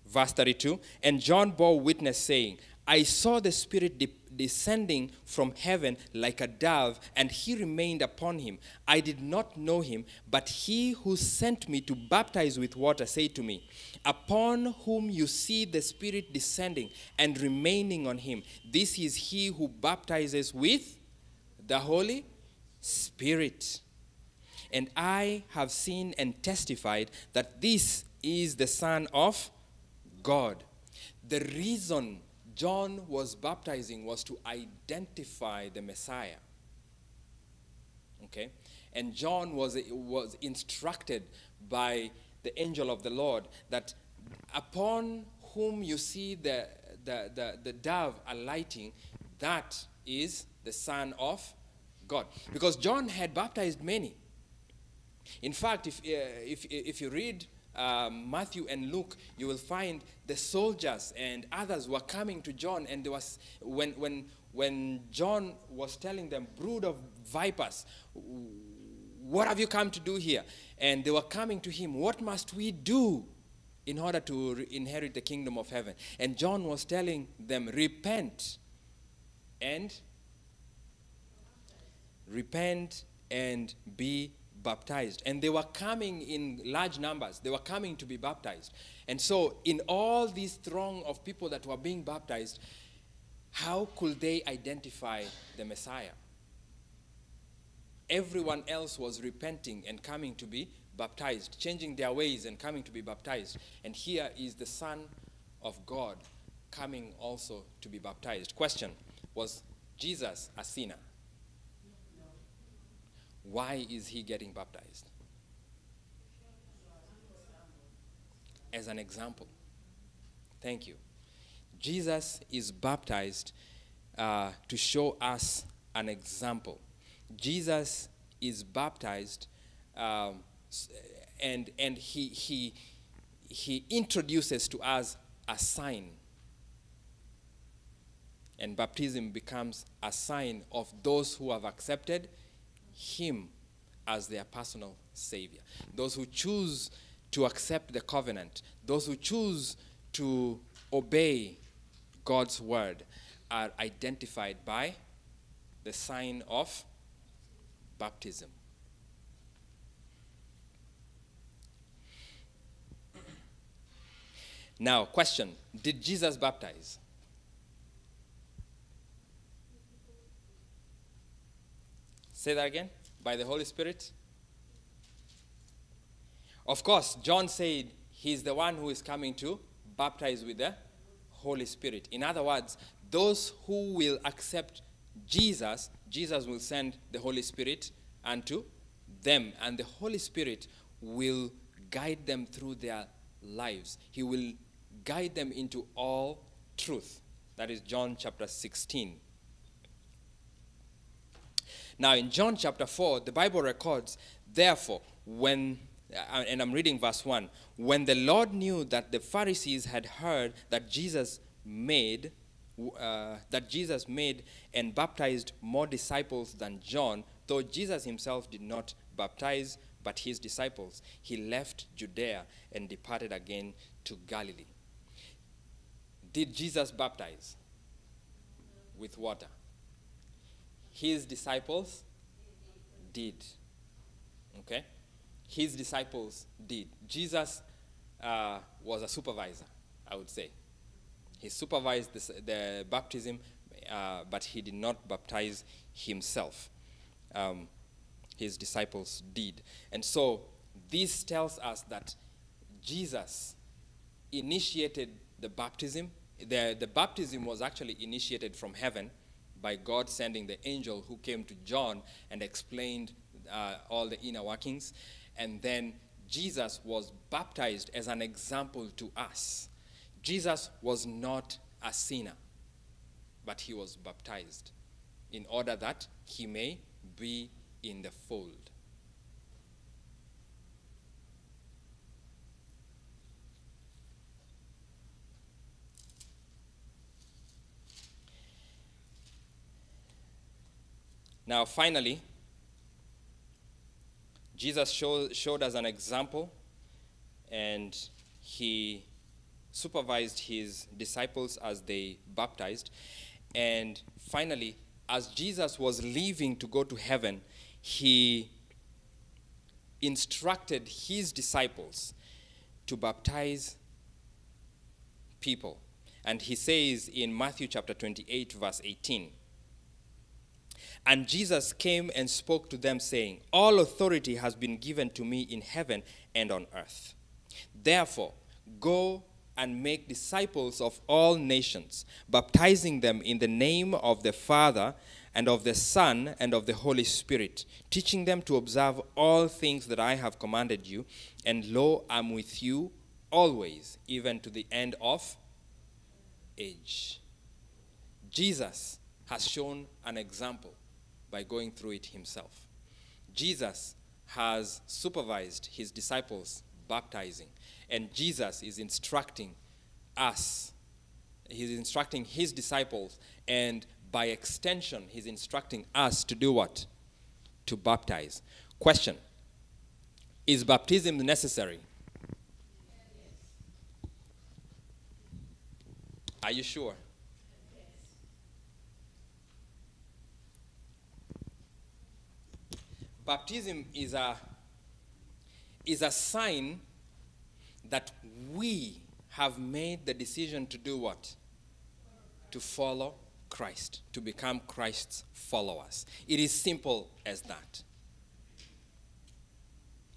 Verse 32, and John bore witness, saying, I saw the Spirit descending from heaven like a dove, and he remained upon him. I did not know him, but he who sent me to baptize with water said to me, upon whom you see the Spirit descending and remaining on him, this is he who baptizes with the Holy Spirit. And I have seen and testified that this is the Son of God. The reason John was baptizing was to identify the Messiah. Okay? And John was instructed by the angel of the Lord that upon whom you see the dove alighting, that is the Son of God. Because John had baptized many. In fact, if you read Matthew and Luke, you will find the soldiers and others were coming to John, and there was when John was telling them, brood of vipers, what have you come to do here? And they were coming to him, what must we do in order to inherit the kingdom of heaven? And John was telling them, repent and be baptized. And they were coming in large numbers. They were coming to be baptized. And so in all this throng of people that were being baptized, how could they identify the Messiah? Everyone else was repenting and coming to be baptized, changing their ways and coming to be baptized. And here is the Son of God coming also to be baptized. Question, was Jesus a sinner? Why is he getting baptized? As an example. Thank you. Jesus is baptized to show us an example. Jesus is baptized and he introduces to us a sign. And baptism becomes a sign of those who have accepted him as their personal savior. Those who choose to accept the covenant, those who choose to obey God's word are identified by the sign of baptism. Now, question, did Jesus baptize? Say that again. By the Holy Spirit? Of course, John said he's the one who is coming to baptize with the Holy Spirit. In other words, those who will accept Jesus, Jesus will send the Holy Spirit unto them. And the Holy Spirit will guide them through their lives. He will guide them into all truth. That is John chapter 16. Now in John chapter 4, the Bible records, therefore, when, and I'm reading verse 1, when the Lord knew that the Pharisees had heard that Jesus made and baptized more disciples than John, though Jesus himself did not baptize, but his disciples, he left Judea and departed again to Galilee. Did Jesus baptize with water? His disciples did. Okay? His disciples did. Jesus was a supervisor, I would say. He supervised the baptism, but he did not baptize himself. His disciples did. And so this tells us that Jesus initiated the baptism. The baptism was actually initiated from heaven by God sending the angel who came to John and explained all the inner workings. And then Jesus was baptized as an example to us. Jesus was not a sinner, but he was baptized in order that he may be in the fold. Now, finally, Jesus showed us an example, and he supervised his disciples as they baptized. And finally, as Jesus was leaving to go to heaven, he instructed his disciples to baptize people. And he says in Matthew chapter 28, verse 18, "And Jesus came and spoke to them, saying, 'All authority has been given to me in heaven and on earth. Therefore, go and make disciples of all nations, baptizing them in the name of the Father and of the Son and of the Holy Spirit, teaching them to observe all things that I have commanded you. And lo, I'm with you always, even to the end of age.'" Jesus has shown an example by going through it himself. Jesus has supervised his disciples baptizing, and Jesus is instructing us. He's instructing his disciples, and by extension, he's instructing us to do what? To baptize. Question: is baptism necessary? Are you sure? Baptism is a sign that we have made the decision to do what? To follow Christ, to become Christ's followers. It is simple as that.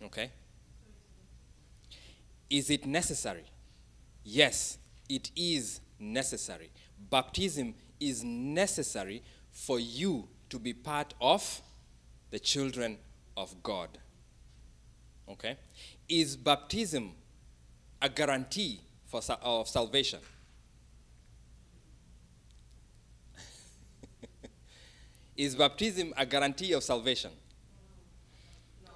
Okay? Is it necessary? Yes, it is necessary. Baptism is necessary for you to be part of the children of God. Okay? Is baptism a guarantee of salvation? Is baptism a guarantee of salvation? No.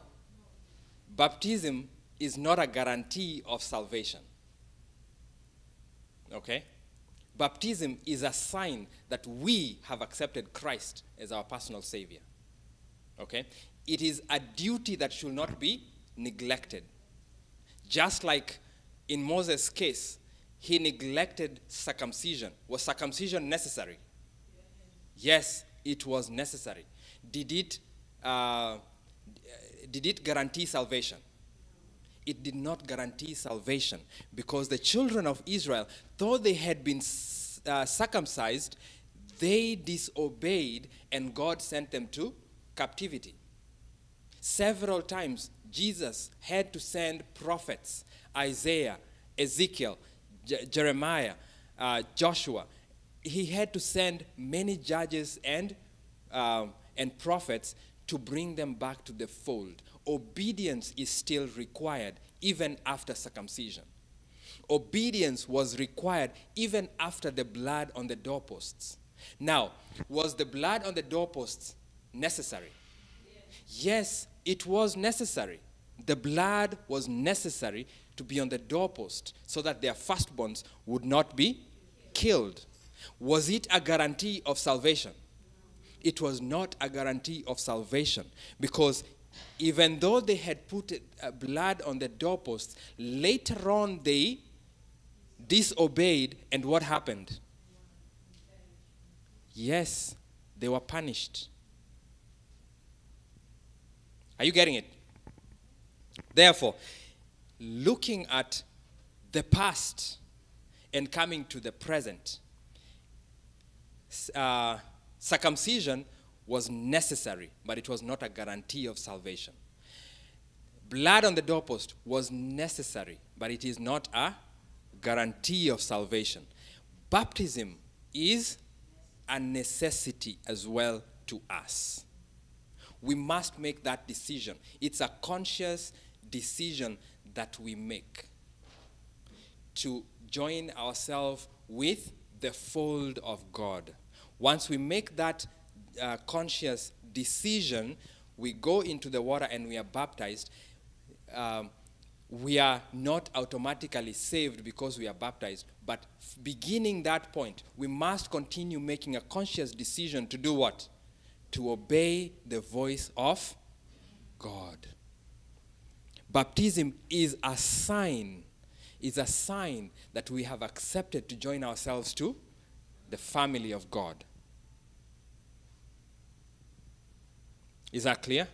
Baptism is not a guarantee of salvation. Okay? Baptism is a sign that we have accepted Christ as our personal Savior. Okay? It is a duty that should not be neglected. Just like in Moses' case, he neglected circumcision. Was circumcision necessary? Yes, it was necessary. Did it guarantee salvation? It did not guarantee salvation, because the children of Israel, though they had been circumcised, they disobeyed, and God sent them to captivity. Several times, Jesus had to send prophets, Isaiah, Ezekiel, Jeremiah, Joshua. He had to send many judges and prophets to bring them back to the fold. Obedience is still required even after circumcision. Obedience was required even after the blood on the doorposts. Now, was the blood on the doorposts necessary? Yes, it was necessary. The blood was necessary to be on the doorpost so that their firstborns would not be killed. Was it a guarantee of salvation? It was not a guarantee of salvation, because even though they had put blood on the doorposts, later on they disobeyed, and what happened? Yes, they were punished. Are you getting it? Therefore, looking at the past and coming to the present, circumcision was necessary, but it was not a guarantee of salvation. Blood on the doorpost was necessary, but it is not a guarantee of salvation. Baptism is a necessity as well to us. We must make that decision. It's a conscious decision that we make to join ourselves with the fold of God. Once we make that conscious decision, we go into the water and we are baptized. We are not automatically saved because we are baptized, but beginning that point, we must continue making a conscious decision to do what? To obey the voice of God. Baptism is a sign that we have accepted to join ourselves to the family of God. Is that clear?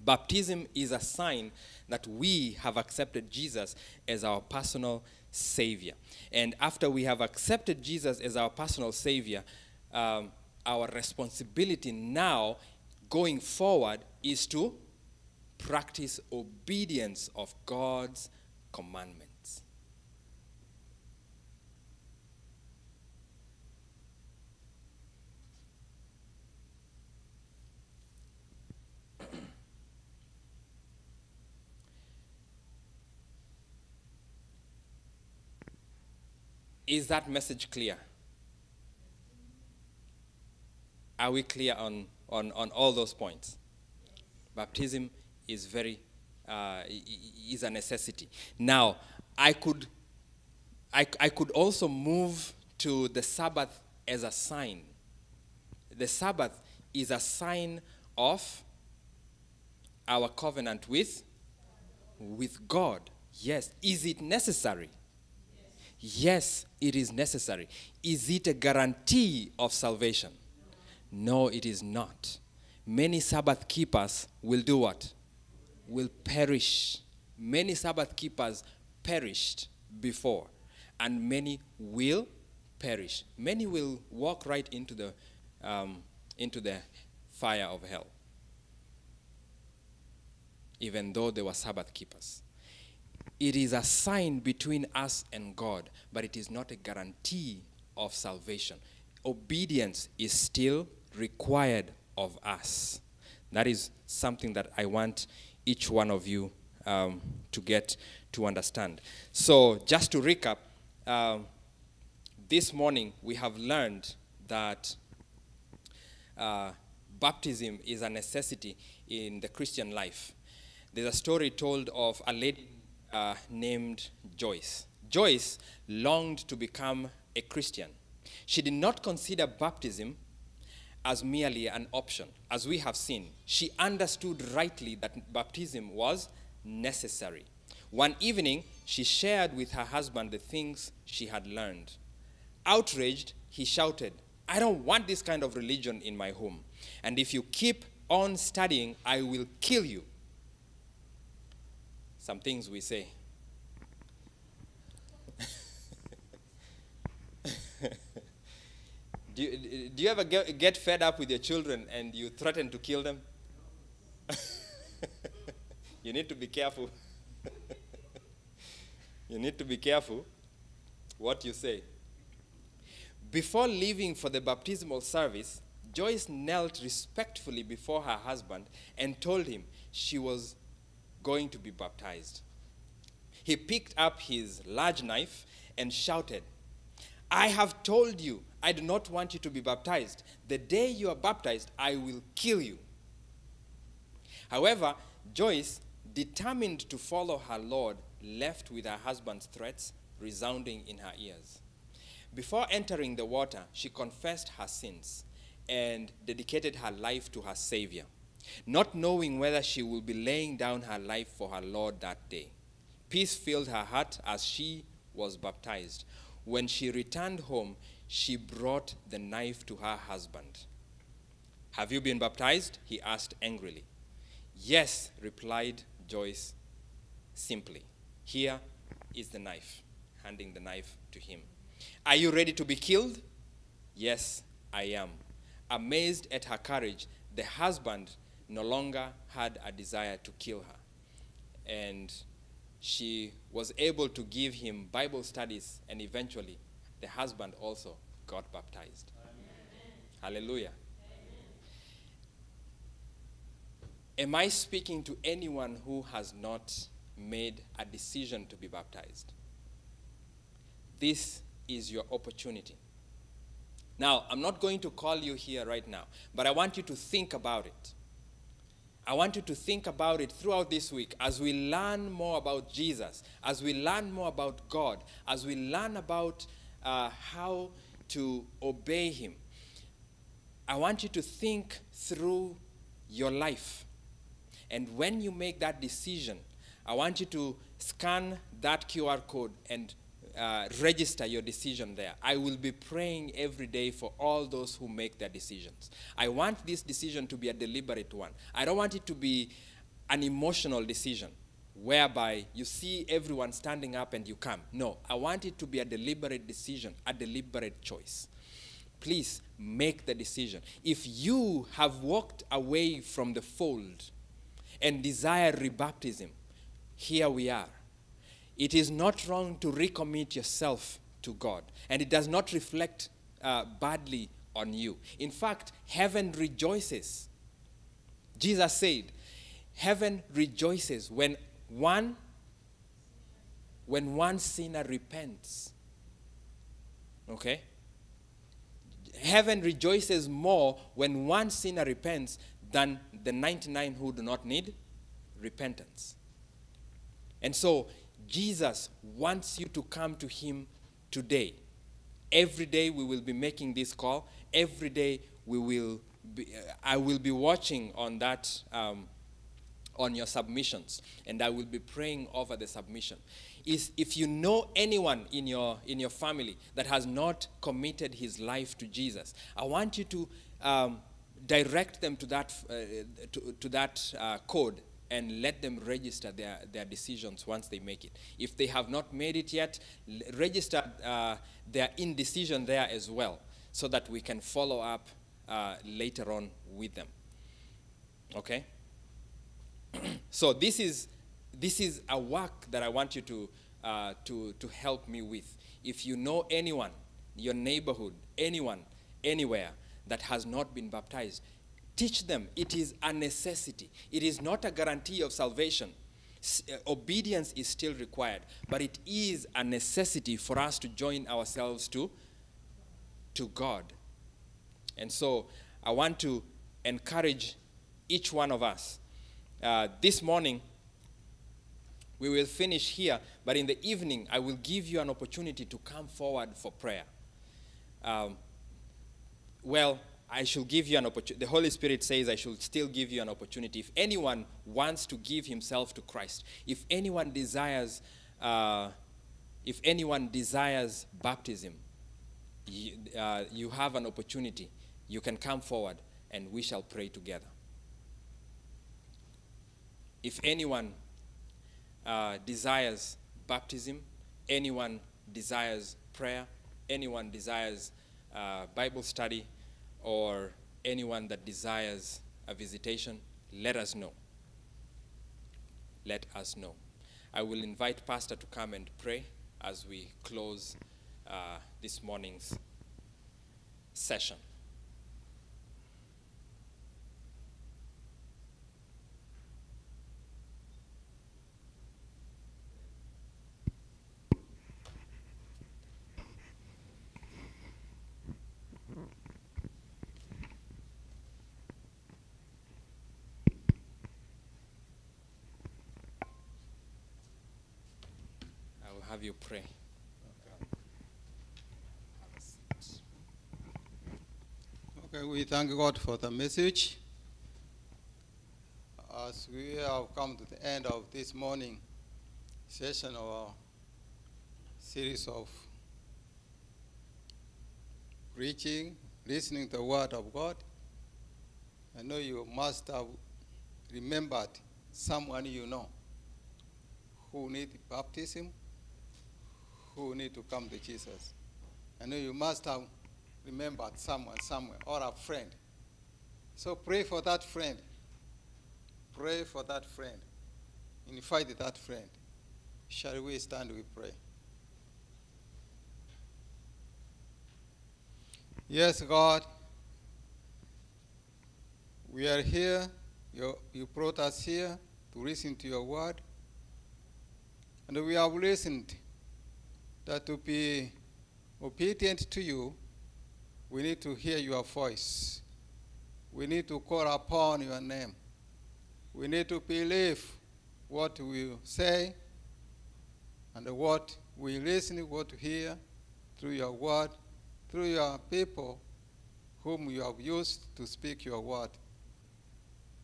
Baptism is a sign that we have accepted Jesus as our personal Savior. And after we have accepted Jesus as our personal Savior, our responsibility now going forward is to practice obedience of God's commandments. Is that message clear? Are we clear on all those points? Baptism is is a necessity. Now, I could also move to the Sabbath as a sign. The Sabbath is a sign of our covenant with God. Yes. Is it necessary? Yes, it is necessary. Is it a guarantee of salvation? No, it is not. Many Sabbath keepers will do what? Will perish. Many Sabbath keepers perished before, and many will perish. Many will walk right into the fire of hell, even though they were Sabbath keepers. It is a sign between us and God, but it is not a guarantee of salvation. Obedience is still required of us. That is something that I want each one of you to get to understand. So just to recap, this morning we have learned that baptism is a necessity in the Christian life. There's a story told of a lady named Joyce. Joyce longed to become a Christian. She did not consider baptism as merely an option. As we have seen, she understood rightly that baptism was necessary. One evening, she shared with her husband the things she had learned. Outraged, he shouted, "I don't want this kind of religion in my home. And if you keep on studying, I will kill you." Some things we say. Do you ever get fed up with your children and you threaten to kill them? You need to be careful. You need to be careful what you say. Before leaving for the baptismal service, Joyce knelt respectfully before her husband and told him she was going to be baptized. He picked up his large knife and shouted, "I have told you I do not want you to be baptized. The day you are baptized, I will kill you." However, Joyce, determined to follow her Lord, left with her husband's threats resounding in her ears. Before entering the water, she confessed her sins and dedicated her life to her Savior, not knowing whether she will be laying down her life for her Lord that day. Peace filled her heart as she was baptized. When she returned home, she brought the knife to her husband. "Have you been baptized?" he asked angrily. "Yes," replied Joyce simply. "Here is the knife," handing the knife to him. "Are you ready to be killed?" "Yes, I am." Amazed at her courage, the husband no longer had a desire to kill her. And she was able to give him Bible studies, and eventually the husband also got baptized. Amen. Hallelujah. Amen. Am I speaking to anyone who has not made a decision to be baptized? This is your opportunity. Now, I'm not going to call you here right now, but I want you to think about it. I want you to think about it throughout this week as we learn more about Jesus, as we learn more about God, as we learn about how to obey him. I want you to think through your life. And when you make that decision, I want you to scan that QR code and register your decision there. I will be praying every day for all those who make their decisions. I want this decision to be a deliberate one. I don't want it to be an emotional decision whereby you see everyone standing up and you come. No, I want it to be a deliberate decision, a deliberate choice. Please make the decision. If you have walked away from the fold and desire rebaptism, here we are. It is not wrong to recommit yourself to God, and it does not reflect badly on you. In fact, heaven rejoices. Jesus said, heaven rejoices when one sinner repents. Okay? Heaven rejoices more when one sinner repents than the 99 who do not need repentance. And so, Jesus wants you to come to him today. Every day we will be making this call. Every day I will be watching on that, on your submissions, and I will be praying over the submission. If you know anyone in your family that has not committed his life to Jesus, I want you to direct them to that code and let them register their decisions once they make it. If they have not made it yet, register their indecision there as well, so that we can follow up later on with them. Okay? So this is a work that I want you to help me with. If you know anyone, your neighborhood, anyone, anywhere that has not been baptized, teach them. It is a necessity. It is not a guarantee of salvation. Obedience is still required, but it is a necessity for us to join ourselves to God. And so I want to encourage each one of us. This morning, we will finish here, but in the evening, I will give you an opportunity to come forward for prayer. I should give you an opportunity. The Holy Spirit says I should still give you an opportunity. If anyone wants to give himself to Christ, if anyone desires baptism, you have an opportunity. You can come forward and we shall pray together. If anyone desires baptism, anyone desires prayer, anyone desires Bible study, or anyone that desires a visitation, let us know. Let us know. I will invite Pastor to come and pray as we close this morning's session. Have you pray. Okay, we thank God for the message. As we have come to the end of this morning session of our series of preaching, listening to the word of God, I know you must have remembered someone you know who need baptism, who need to come to Jesus. I know you must have remembered someone somewhere, or a friend. So pray for that friend. Pray for that friend. Invite that friend. Shall we stand, we pray. Yes, God, we are here You brought us here to listen to your word. And we have listened that to be obedient to you, we need to hear your voice. We need to call upon your name. We need to believe what we say and what we listen, what we hear through your word, through your people whom you have used to speak your word.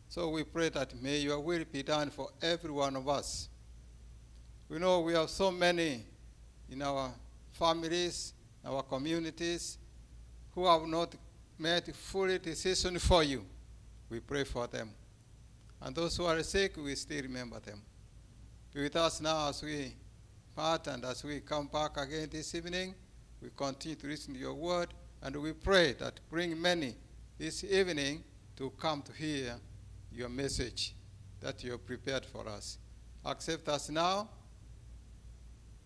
So we pray that may your will be done for every one of us. We know we have so many in our families, our communities, who have not made full decision for you. We pray for them. And those who are sick, we still remember them. Be with us now as we part and as we come back again this evening. We continue to listen to your word, and we pray that bring many this evening to come to hear your message that you have prepared for us. Accept us now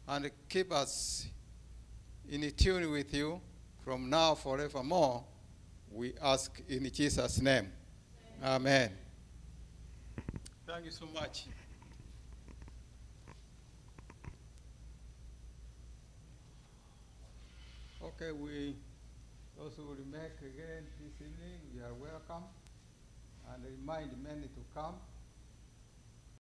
and keep us in tune with you from now forevermore. We ask in Jesus' name. Amen. Thank you so much. Okay, those who will make again this evening, you are welcome. And remind many to come.